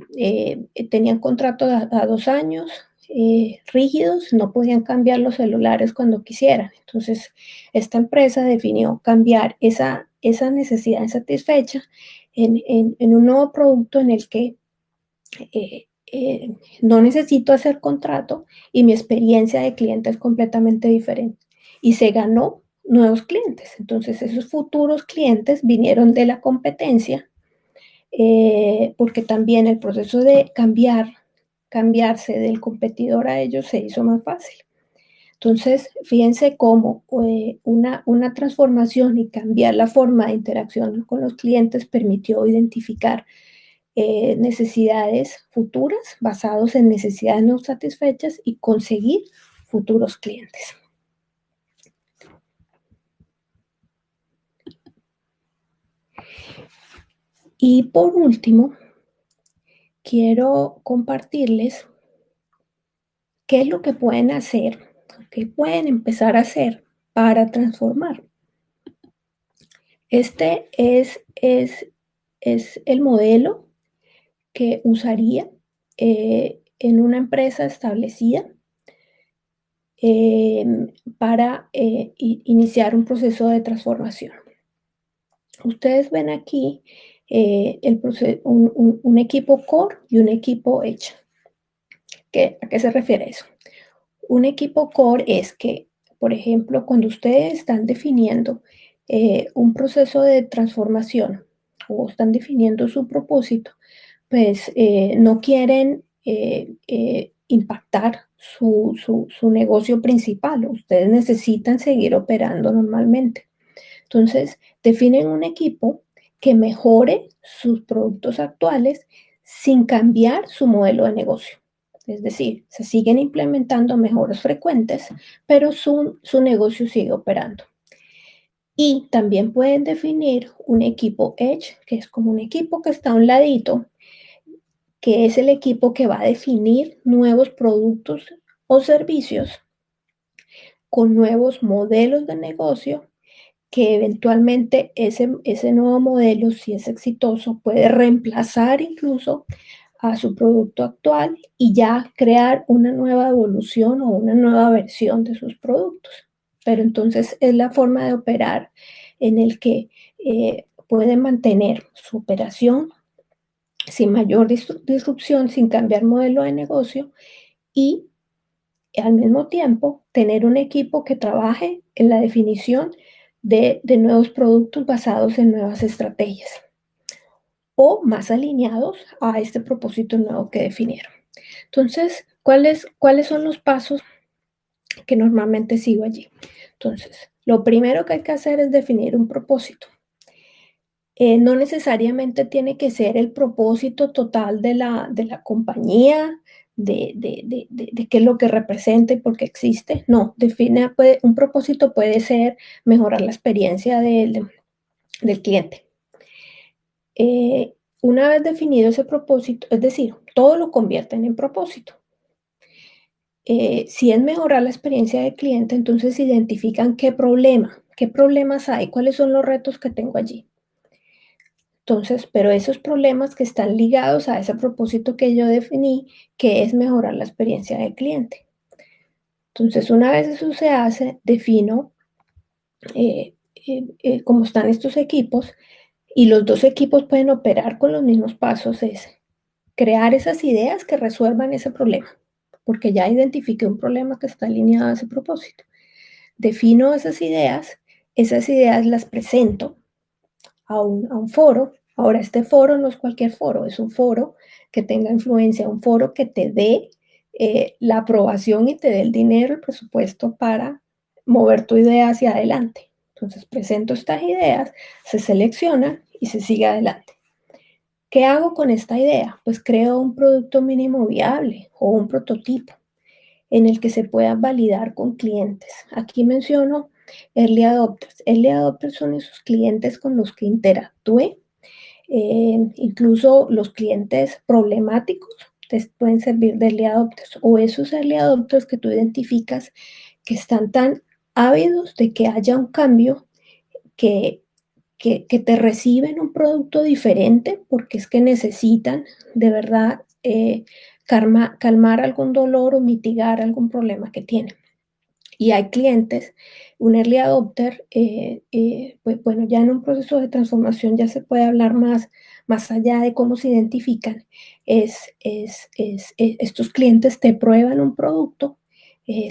tenían contratos a 2 años rígidos, no podían cambiar los celulares cuando quisieran. Entonces, esta empresa definió cambiar esa necesidad insatisfecha en un nuevo producto en el que eh, no necesito hacer contrato y mi experiencia de cliente es completamente diferente. Y se ganó nuevos clientes. Entonces, esos futuros clientes vinieron de la competencia porque también el proceso de cambiarse del competidor a ellos se hizo más fácil. Entonces, fíjense cómo una transformación y cambiar la forma de interacción con los clientes permitió identificar necesidades futuras basados en necesidades no satisfechas y conseguir futuros clientes. Y por último, quiero compartirles qué es lo que pueden hacer, qué pueden empezar a hacer para transformar. Este es el modelo que usaría en una empresa establecida para iniciar un proceso de transformación. Ustedes ven aquí un equipo core y un equipo edge. ¿A qué se refiere eso? Un equipo core es que, por ejemplo, cuando ustedes están definiendo un proceso de transformación o están definiendo su propósito, pues no quieren impactar su negocio principal. Ustedes necesitan seguir operando normalmente. Entonces, definen un equipo que mejore sus productos actuales sin cambiar su modelo de negocio. Es decir, se siguen implementando mejoras frecuentes, pero su negocio sigue operando. Y también pueden definir un equipo Edge, que es como un equipo que está a un ladito, que es el equipo que va a definir nuevos productos o servicios con nuevos modelos de negocio que eventualmente ese nuevo modelo, si es exitoso, puede reemplazar incluso a su producto actual y ya crear una nueva evolución o una nueva versión de sus productos. Pero entonces es la forma de operar en el que pueden mantener su operación sin mayor disrupción, sin cambiar modelo de negocio y al mismo tiempo tener un equipo que trabaje en la definición de nuevos productos basados en nuevas estrategias o más alineados a este propósito nuevo que definieron. Entonces, ¿cuáles son los pasos que normalmente sigo allí? Entonces, lo primero que hay que hacer es definir un propósito. No necesariamente tiene que ser el propósito total de la compañía, de qué es lo que representa y por qué existe. No, un propósito puede ser mejorar la experiencia del cliente. Una vez definido ese propósito, es decir, todo lo convierten en propósito. Si es mejorar la experiencia del cliente, entonces identifican qué problemas hay, cuáles son los retos que tengo allí. Entonces, pero esos problemas que están ligados a ese propósito que yo definí, que es mejorar la experiencia del cliente. Entonces, una vez eso se hace, defino cómo están estos equipos y los dos equipos pueden operar con los mismos pasos, es crear esas ideas que resuelvan ese problema, porque ya identifiqué un problema que está alineado a ese propósito. Defino esas ideas las presento a un foro. Ahora, este foro no es cualquier foro, es un foro que tenga influencia, un foro que te dé la aprobación y te dé el dinero, el presupuesto para mover tu idea hacia adelante. Entonces, presento estas ideas, se seleccionan y se sigue adelante. ¿Qué hago con esta idea? Pues creo un producto mínimo viable o un prototipo en el que se pueda validar con clientes. Aquí menciono early adopters. Early adopters son esos clientes con los que interactúe, incluso los clientes problemáticos te pueden servir de early adopters o esos early adopters que tú identificas que están tan ávidos de que haya un cambio que que te reciben un producto diferente porque es que necesitan de verdad calmar algún dolor o mitigar algún problema que tienen. Y hay clientes, un early adopter, pues bueno, ya en un proceso de transformación ya se puede hablar más allá de cómo se identifican. Estos clientes te prueban un producto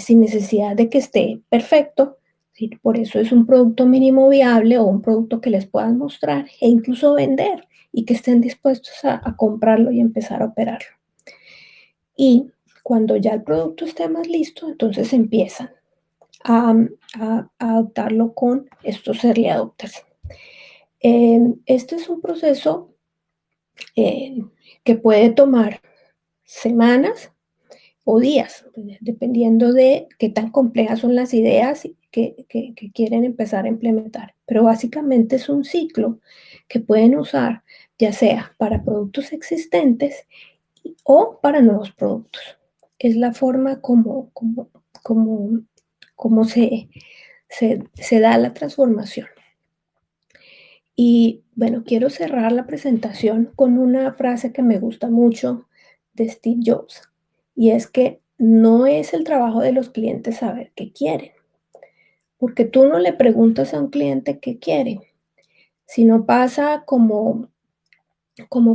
sin necesidad de que esté perfecto. ¿Sí? Por eso es un producto mínimo viable o un producto que les puedan mostrar e incluso vender y que estén dispuestos a comprarlo y empezar a operarlo. Y cuando ya el producto esté más listo, entonces empiezan a, a adoptarlo con estos early adopters. Este es un proceso eh, que puede tomar semanas o días, dependiendo de qué tan complejas son las ideas que quieren empezar a implementar. Pero básicamente es un ciclo que pueden usar ya sea para productos existentes o para nuevos productos. Es la forma como se da la transformación. Y bueno, quiero cerrar la presentación con una frase que me gusta mucho de Steve Jobs, y es que no es el trabajo de los clientes saber qué quieren, porque tú no le preguntas a un cliente qué quiere, sino pasa como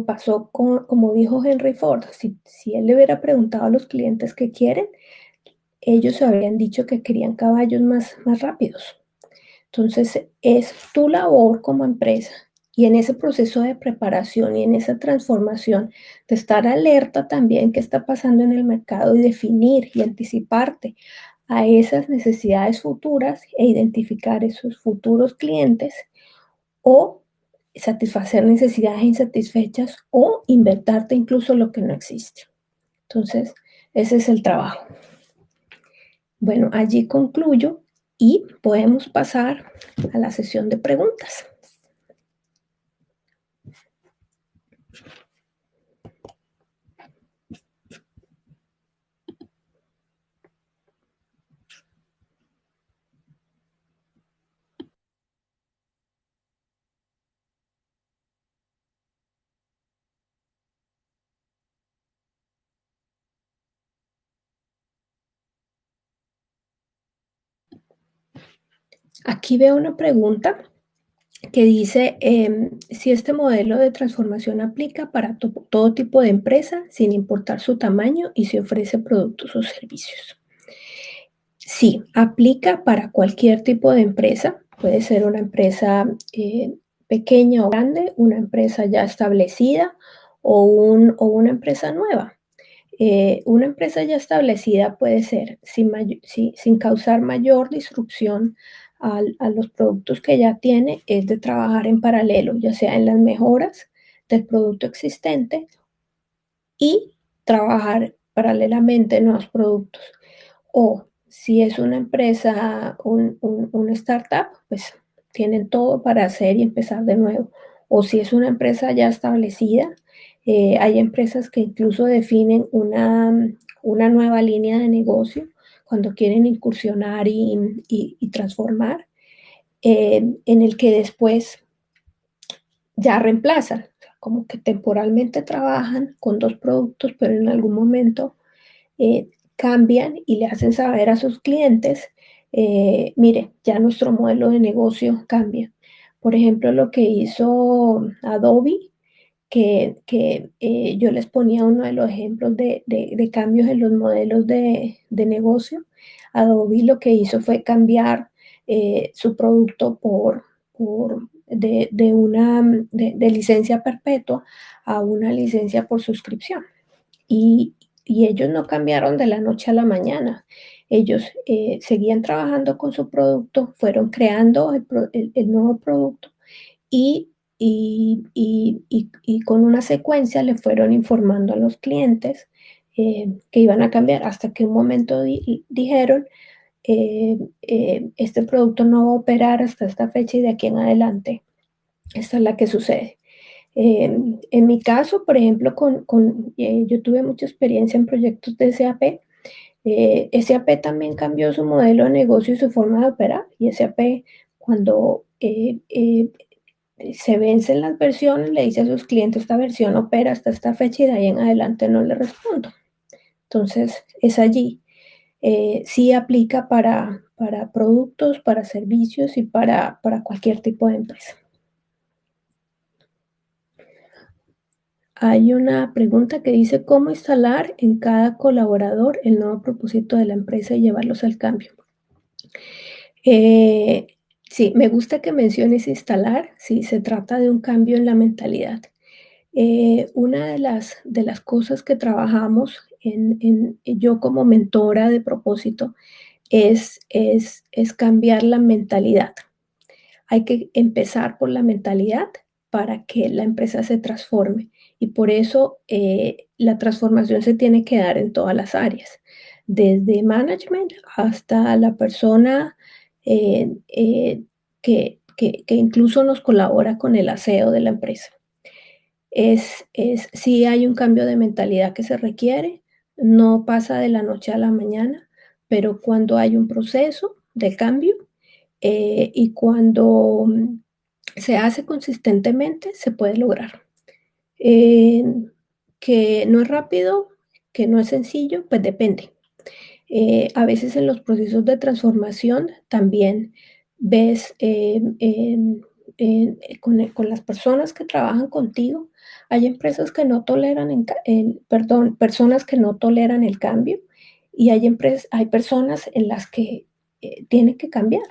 pasó como dijo Henry Ford, si él le hubiera preguntado a los clientes qué quieren, ellos habrían dicho que querían caballos más rápidos. Entonces, es tu labor como empresa y en ese proceso de preparación y en esa transformación de estar alerta también qué está pasando en el mercado y definir y anticiparte a esas necesidades futuras e identificar esos futuros clientes o satisfacer necesidades insatisfechas o inventarte incluso lo que no existe. Entonces, ese es el trabajo. Bueno, allí concluyo y podemos pasar a la sesión de preguntas. Aquí veo una pregunta que dice si este modelo de transformación aplica para todo tipo de empresa sin importar su tamaño y si ofrece productos o servicios. Sí, aplica para cualquier tipo de empresa. Puede ser una empresa pequeña o grande, una empresa ya establecida o una empresa nueva. Una empresa ya establecida puede ser sin causar mayor disrupción a los productos que ya tiene, es de trabajar en paralelo, ya sea en las mejoras del producto existente y trabajar paralelamente en nuevos productos. O si es una empresa, un startup, pues tienen todo para hacer y empezar de nuevo. O si es una empresa ya establecida, hay empresas que incluso definen una nueva línea de negocio cuando quieren incursionar y transformar, en el que después ya reemplazan, como que temporalmente trabajan con dos productos, pero en algún momento cambian y le hacen saber a sus clientes, mire, ya nuestro modelo de negocio cambia. Por ejemplo, lo que hizo Adobe, yo les ponía uno de los ejemplos de cambios en los modelos de negocio. Adobe lo que hizo fue cambiar su producto de licencia perpetua a una licencia por suscripción. Y, y ellos no cambiaron de la noche a la mañana. Ellos seguían trabajando con su producto, fueron creando el nuevo producto y, y con una secuencia le fueron informando a los clientes que iban a cambiar hasta que un momento dijeron, este producto no va a operar hasta esta fecha y de aquí en adelante. Esta es la que sucede. En mi caso, por ejemplo, yo tuve mucha experiencia en proyectos de SAP. SAP también cambió su modelo de negocio y su forma de operar. Y SAP, cuando se vencen las versiones, le dice a sus clientes, esta versión opera hasta esta fecha y de ahí en adelante no le respondo. Entonces, es allí. Sí aplica para productos, para servicios y para cualquier tipo de empresa. Hay una pregunta que dice, ¿cómo instalar en cada colaborador el nuevo propósito de la empresa y llevarlos al cambio? Sí, me gusta que menciones instalar, sí, se trata de un cambio en la mentalidad. Una de las cosas que trabajamos yo como mentora de propósito es cambiar la mentalidad. Hay que empezar por la mentalidad para que la empresa se transforme. Y por eso la transformación se tiene que dar en todas las áreas, desde management hasta la persona que incluso nos colabora con el aseo de la empresa. Sí hay un cambio de mentalidad que se requiere, no pasa de la noche a la mañana, pero cuando hay un proceso de cambio y cuando se hace consistentemente, se puede lograr. Eh, que no es rápido, que no es sencillo, pues depende. A veces en los procesos de transformación también ves con las personas que trabajan contigo, hay empresas que no toleran, personas que no toleran el cambio y hay personas en las que tienen que cambiar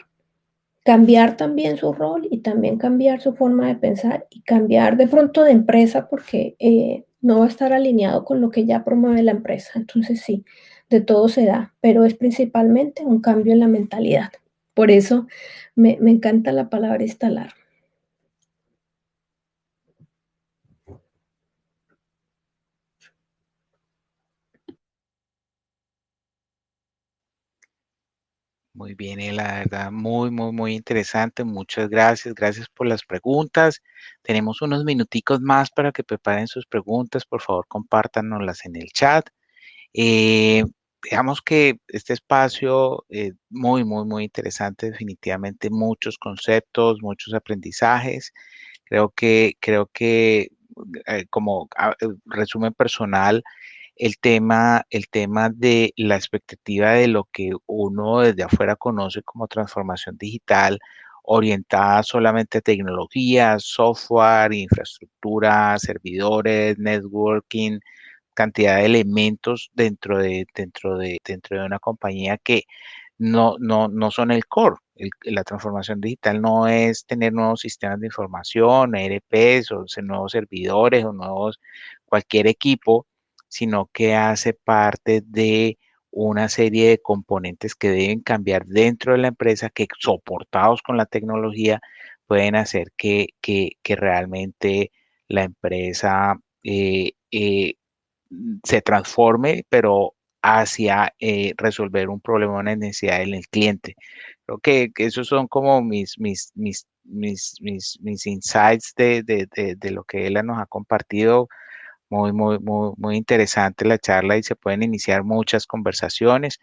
también su rol y también cambiar su forma de pensar y cambiar de pronto de empresa porque no va a estar alineado con lo que ya promueve la empresa. Entonces sí, de todo se da, pero es principalmente un cambio en la mentalidad. Por eso me encanta la palabra instalar.
Muy bien, la verdad, muy interesante. Muchas gracias. Gracias por las preguntas. Tenemos unos minuticos más para que preparen sus preguntas. Por favor, compártanoslas en el chat. Eh, digamos que este espacio muy interesante, definitivamente muchos conceptos, muchos aprendizajes. Creo que como resumen personal, el tema de la expectativa de lo que uno desde afuera conoce como transformación digital, orientada solamente a tecnología, software, infraestructura, servidores, networking, cantidad de elementos dentro de una compañía que no son el core. La transformación digital no es tener nuevos sistemas de información, ERPs o nuevos servidores o nuevos cualquier equipo, sino que hace parte de una serie de componentes que deben cambiar dentro de la empresa que soportados con la tecnología pueden hacer que realmente la empresa se transforme, pero hacia resolver un problema, una necesidad en el cliente. Creo que esos son como mis insights de lo que ella nos ha compartido. Muy interesante la charla y se pueden iniciar muchas conversaciones.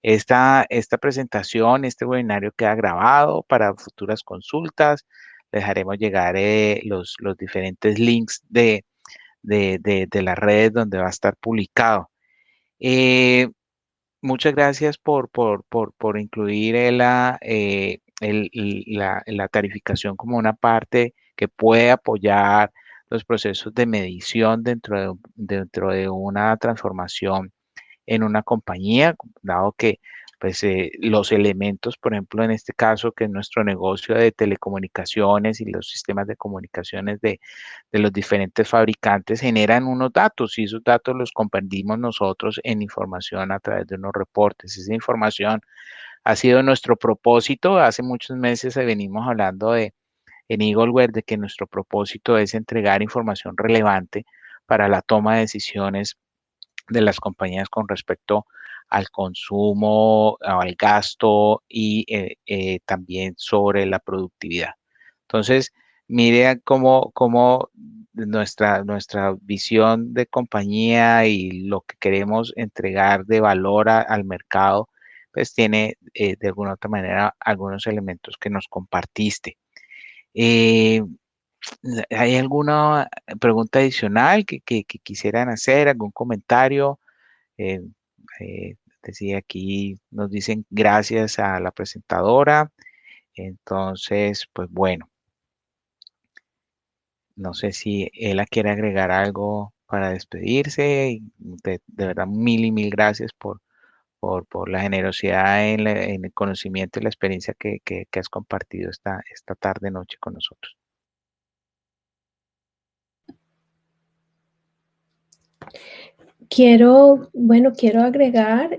Esta presentación, este webinario queda grabado para futuras consultas. Les dejaremos llegar los diferentes links de las redes donde va a estar publicado. Eh, muchas gracias por incluir la tarificación como una parte que puede apoyar los procesos de medición dentro de una transformación en una compañía, dado que pues, los elementos, por ejemplo, en este caso, que es nuestro negocio de telecomunicaciones y los sistemas de comunicaciones de los diferentes fabricantes generan unos datos y esos datos los comprendimos nosotros en información a través de unos reportes. Esa información ha sido nuestro propósito. Hace muchos meses venimos hablando en Eagleware de que nuestro propósito es entregar información relevante para la toma de decisiones de las compañías con respecto al consumo, al gasto y también sobre la productividad. Entonces, mire cómo nuestra visión de compañía y lo que queremos entregar de valor al mercado, pues tiene de alguna otra manera algunos elementos que nos compartiste. Eh, ¿Hay alguna pregunta adicional que quisieran hacer? ¿Algún comentario? Eh, Decía aquí, nos dicen gracias a la presentadora. Entonces, pues bueno, no sé si ella quiere agregar algo para despedirse. Y de verdad, mil y mil gracias por la generosidad en el conocimiento y la experiencia que has compartido esta tarde, noche con nosotros.
Quiero agregar,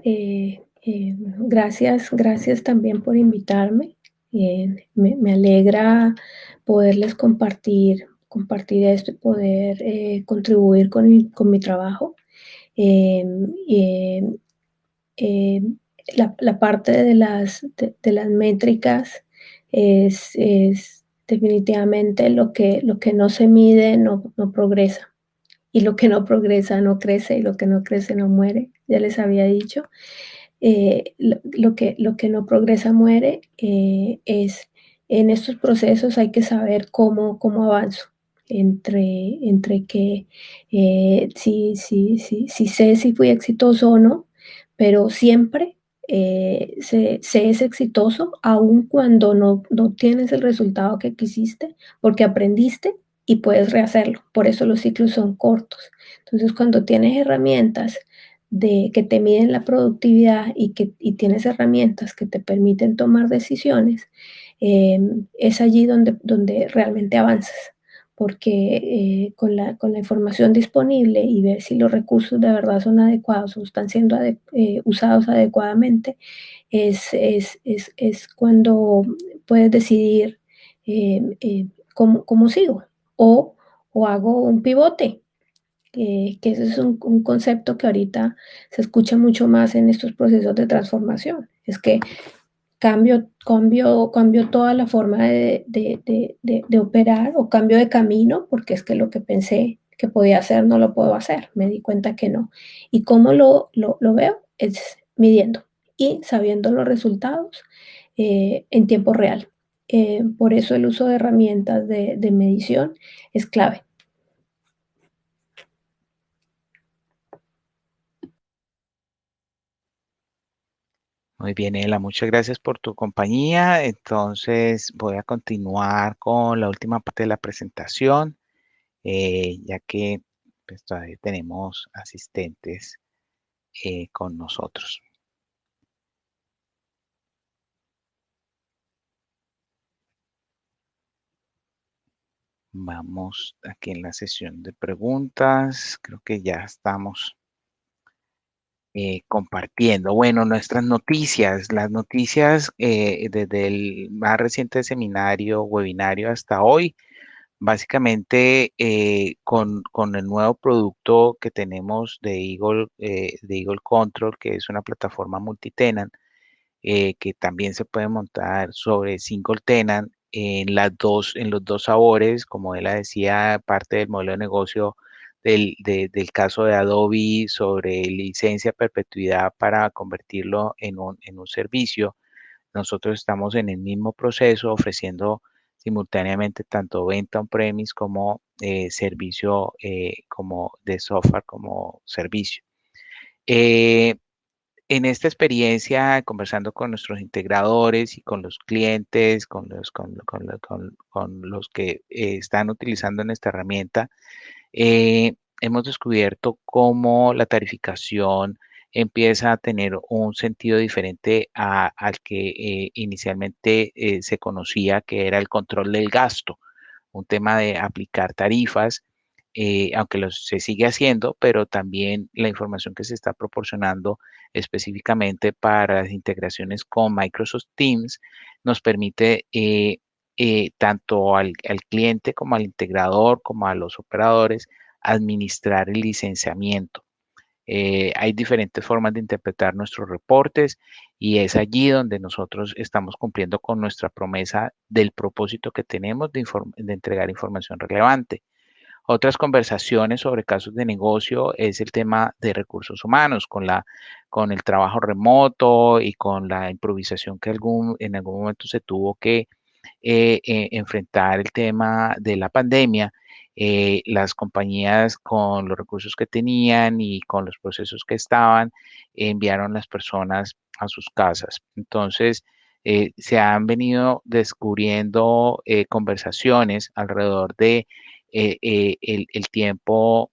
gracias también por invitarme. Me alegra poderles compartir esto y poder contribuir con mi trabajo. Eh, eh, eh, la parte de las métricas es definitivamente lo que no se mide no progresa. Y lo que no progresa no crece y lo que no crece no muere. Ya les había dicho. Lo que no progresa muere. Es en estos procesos hay que saber cómo avanzo entre que si sé si fui exitoso o no, pero siempre se es exitoso aun cuando no tienes el resultado que quisiste, porque aprendiste y puedes rehacerlo. Por eso los ciclos son cortos. Entonces, cuando tienes herramientas que te miden la productividad y tienes herramientas que te permiten tomar decisiones, es allí donde realmente avanzas, porque con la información disponible y ver si los recursos de verdad son adecuados o están siendo usados adecuadamente, es cuando puedes decidir cómo sigo o, o hago un pivote, que ese es un concepto que ahorita se escucha mucho más en estos procesos de transformación. Es que cambio toda la forma de operar o cambio de camino porque es que lo que pensé que podía hacer no lo puedo hacer. Me di cuenta que no. ¿Y cómo lo veo? Es midiendo y sabiendo los resultados en tiempo real. Por eso el uso de herramientas de medición es clave.
Muy bien, Ela, muchas gracias por tu compañía. Entonces voy a continuar con la última parte de la presentación, ya que pues, todavía tenemos asistentes con nosotros. Vamos aquí en la sesión de preguntas. Creo que ya estamos compartiendo. Bueno, nuestras noticias, las noticias desde el más reciente seminario, webinario hasta hoy. Básicamente, con el nuevo producto que tenemos de Eagle Control, que es una plataforma multitenant, que también se puede montar sobre single tenant en los dos sabores, como él decía, parte del modelo de negocio del caso de Adobe sobre licencia perpetuidad para convertirlo en un servicio. Nosotros estamos en el mismo proceso ofreciendo simultáneamente tanto venta on-premise como servicio como de software como servicio. Eh, en esta experiencia, conversando con nuestros integradores y con los clientes, con los que están utilizando en esta herramienta, hemos descubierto cómo la tarificación empieza a tener un sentido diferente al que inicialmente se conocía, que era el control del gasto, un tema de aplicar tarifas, aunque se sigue haciendo, pero también la información que se está proporcionando específicamente para las integraciones con Microsoft Teams nos permite tanto al cliente como al integrador, como a los operadores, administrar el licenciamiento. Hay diferentes formas de interpretar nuestros reportes y es allí donde nosotros estamos cumpliendo con nuestra promesa del propósito que tenemos de entregar información relevante. Otras conversaciones sobre casos de negocio es el tema de recursos humanos, con el trabajo remoto y con la improvisación que en algún momento se tuvo que enfrentar el tema de la pandemia. Las compañías con los recursos que tenían y con los procesos que estaban, enviaron las personas a sus casas. Entonces, se han venido descubriendo conversaciones alrededor de el tiempo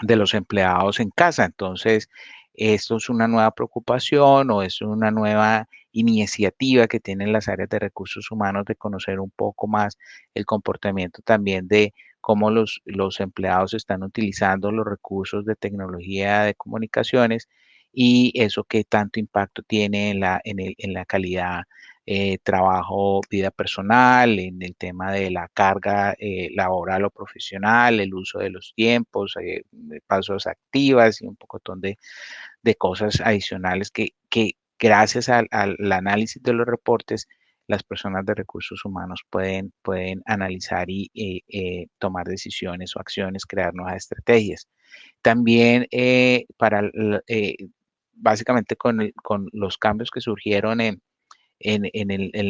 de los empleados en casa. Entonces, esto es una nueva preocupación o es una nueva iniciativa que tienen las áreas de recursos humanos de conocer un poco más el comportamiento también de cómo los empleados están utilizando los recursos de tecnología de comunicaciones y eso qué tanto impacto tiene en la calidad trabajo, vida personal, en el tema de la carga laboral o profesional, el uso de los tiempos, de pasos activas y un pocotón de cosas adicionales que gracias al análisis de los reportes, las personas de recursos humanos pueden analizar y tomar decisiones o acciones, crear nuevas estrategias. También básicamente con los cambios que surgieron en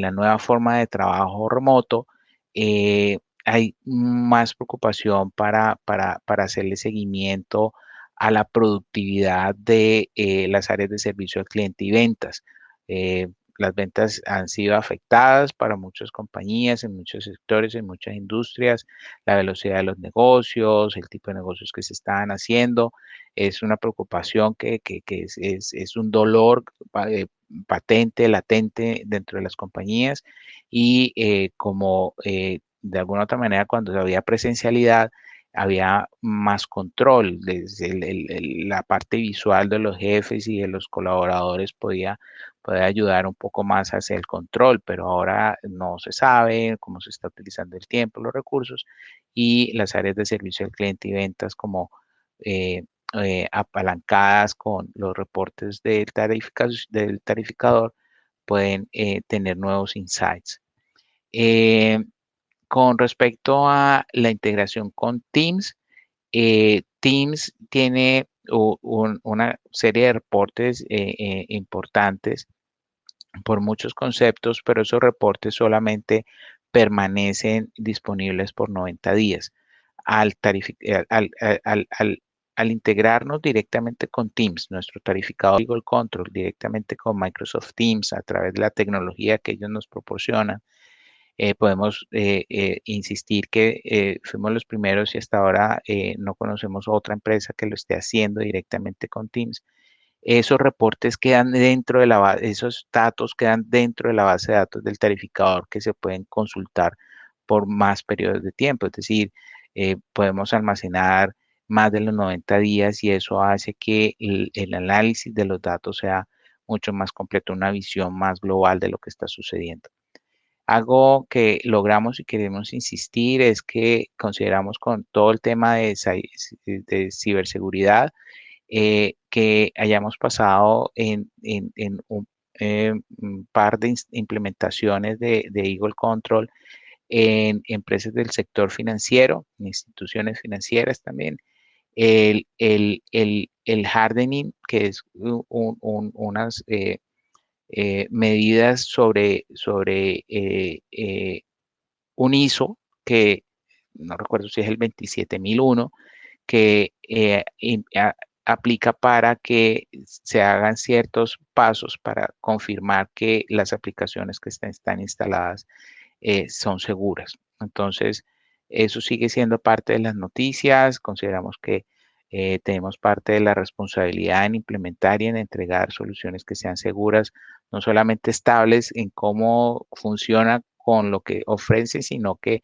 la nueva forma de trabajo remoto, hay más preocupación para hacerle seguimiento a la productividad de las áreas de servicio al cliente y ventas. Eh, las ventas han sido afectadas para muchas compañías, en muchos sectores, en muchas industrias, la velocidad de los negocios, el tipo de negocios que se están haciendo, es una preocupación que es un dolor patente, latente dentro de las compañías y como de alguna otra manera cuando había presencialidad había más control, desde la parte visual de los jefes y de los colaboradores podía ayudar un poco más hacia el control, pero ahora no se sabe cómo se está utilizando el tiempo, los recursos y las áreas de servicio al cliente y ventas como eh, apalancadas con los reportes del tarificador pueden tener nuevos insights. Eh, con respecto a la integración con Teams, Teams tiene una serie de reportes importantes por muchos conceptos, pero esos reportes solamente permanecen disponibles por 90 días. Al, tarifi- al integrarnos directamente con Teams, nuestro tarificador Eagle Control, directamente con Microsoft Teams a través de la tecnología que ellos nos proporcionan, podemos insistir que fuimos los primeros y hasta ahora no conocemos otra empresa que lo esté haciendo directamente con Teams. Esos reportes quedan dentro de esos datos quedan dentro de la base de datos del tarificador que se pueden consultar por más periodos de tiempo. Es decir, podemos almacenar más de los 90 días y eso hace que el análisis de los datos sea mucho más completo, una visión más global de lo que está sucediendo. Algo que logramos y queremos insistir es que consideramos con todo el tema de ciberseguridad que hayamos pasado en un par de implementaciones de Eagle Control en empresas del sector financiero, en instituciones financieras también. El hardening, que es unas medidas sobre un ISO que no recuerdo si es el 27001 que aplica para que se hagan ciertos pasos para confirmar que las aplicaciones que están instaladas son seguras. Entonces, eso sigue siendo parte de las noticias. Consideramos que tenemos parte de la responsabilidad en implementar y en entregar soluciones que sean seguras, no solamente estables en cómo funciona con lo que ofrece, sino que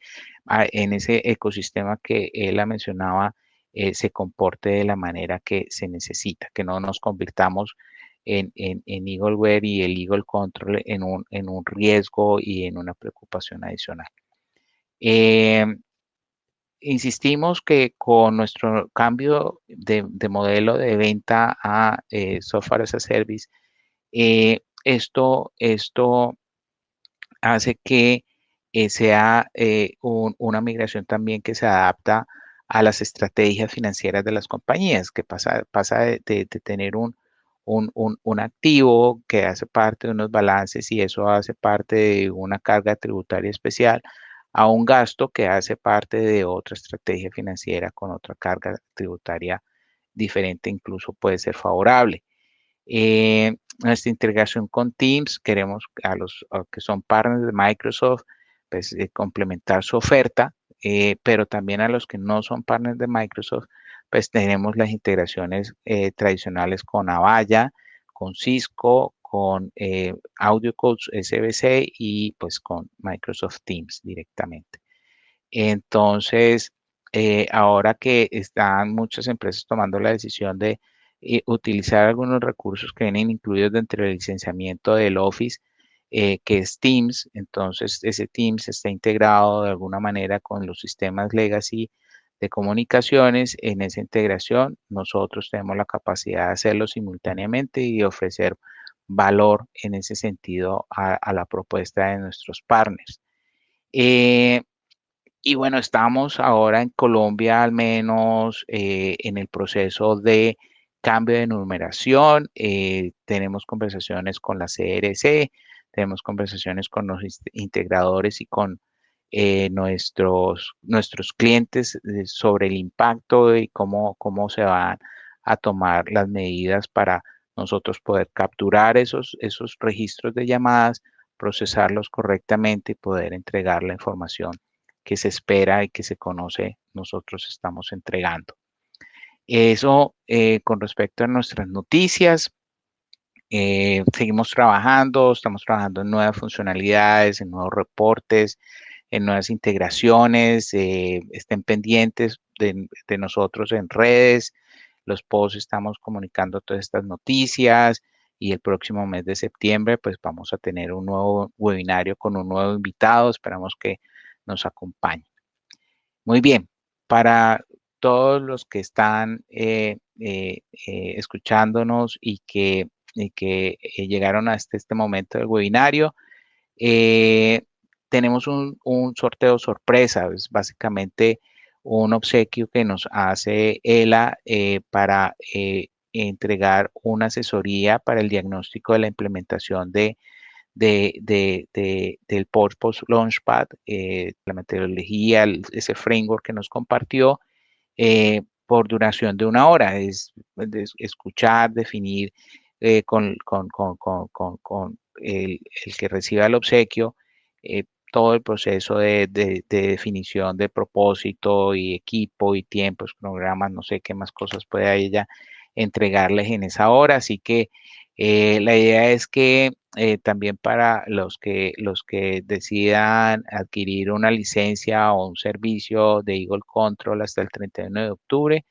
en ese ecosistema que él la mencionaba, se comporte de la manera que se necesita, que no nos convirtamos en Eagleware y el Eagle Control en un riesgo y en una preocupación adicional. Eh, Insistimos que con nuestro cambio de modelo de venta a Software as a Service, esto hace que sea una migración también que se adapta a las estrategias financieras de las compañías, que pasa de tener un activo que hace parte de unos balances y eso hace parte de una carga tributaria especial a un gasto que hace parte de otra estrategia financiera con otra carga tributaria diferente, incluso puede ser favorable. Nuestra integración con Teams, queremos a que son partners de Microsoft, pues complementar su oferta, pero también a los que no son partners de Microsoft, pues tenemos las integraciones tradicionales con Avaya, con Cisco, con Audio Coach SBC y pues con Microsoft Teams directamente. Entonces, ahora que están muchas empresas tomando la decisión de utilizar algunos recursos que vienen incluidos dentro del licenciamiento del Office, que es Teams, entonces ese Teams está integrado de alguna manera con los sistemas legacy de comunicaciones. En esa integración, nosotros tenemos la capacidad de hacerlo simultáneamente y ofrecer valor en ese sentido a la propuesta de nuestros partners. Eh, y bueno, estamos ahora en Colombia al menos en el proceso de cambio de numeración. Tenemos conversaciones con la CRC, tenemos conversaciones con los integradores y con nuestros clientes sobre el impacto y cómo se van a tomar las medidas para nosotros poder capturar esos registros de llamadas, procesarlos correctamente y poder entregar la información que se espera y que se conoce, nosotros estamos entregando. Eso con respecto a nuestras noticias. Seguimos trabajando, estamos trabajando en nuevas funcionalidades, en nuevos reportes, en nuevas integraciones. Estén pendientes de nosotros en redes. Los posts estamos comunicando todas estas noticias y el próximo mes de septiembre pues vamos a tener un nuevo webinario con un nuevo invitado. Esperamos que nos acompañe. Muy bien, para todos los que están escuchándonos y que llegaron hasta este momento del webinario, eh, tenemos un sorteo sorpresa, es básicamente un obsequio que nos hace ELA para entregar una asesoría para el diagnóstico de la implementación del Purpose Launchpad, la metodología, ese framework que nos compartió, por duración de una hora. Es escuchar, definir con el que reciba el obsequio todo el proceso de definición de propósito y equipo y tiempos, programas, no sé qué más cosas pueda ella entregarles en esa hora. Así que la idea es que también para los que decidan adquirir una licencia o un servicio de Eagle Control hasta el 31 de octubre,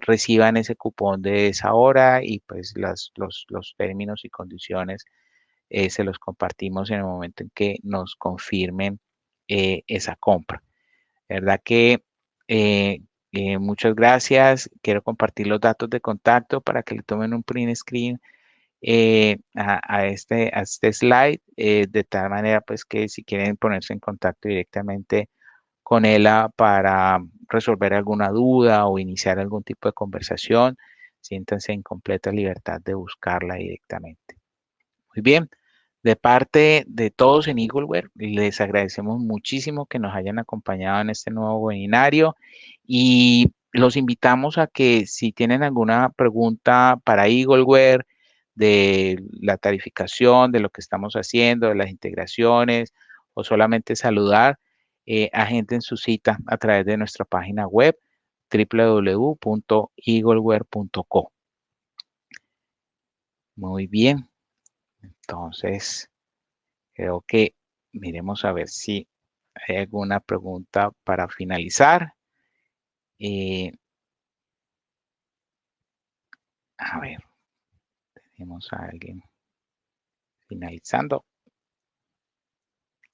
reciban ese cupón de esa hora y pues los términos y condiciones se los compartimos en el momento en que nos confirmen esa compra. ¿Verdad que muchas gracias? Quiero compartir los datos de contacto para que le tomen un print screen a este slide, de tal manera pues que si quieren ponerse en contacto directamente con ella para resolver alguna duda o iniciar algún tipo de conversación, siéntanse en completa libertad de buscarla directamente. Muy bien, de parte de todos en Eagleware, les agradecemos muchísimo que nos hayan acompañado en este nuevo webinario y los invitamos a que si tienen alguna pregunta para Eagleware, de la tarificación, de lo que estamos haciendo, de las integraciones, o solamente saludar, agenden su cita a través de nuestra página web www.eagleware.co. Muy bien, entonces creo que miremos a ver si hay alguna pregunta para finalizar. Eh, a ver, tenemos a alguien finalizando.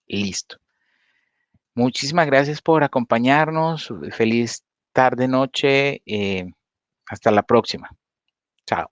Listo. Muchísimas gracias por acompañarnos. Feliz tarde, noche. Hasta la próxima. Chao.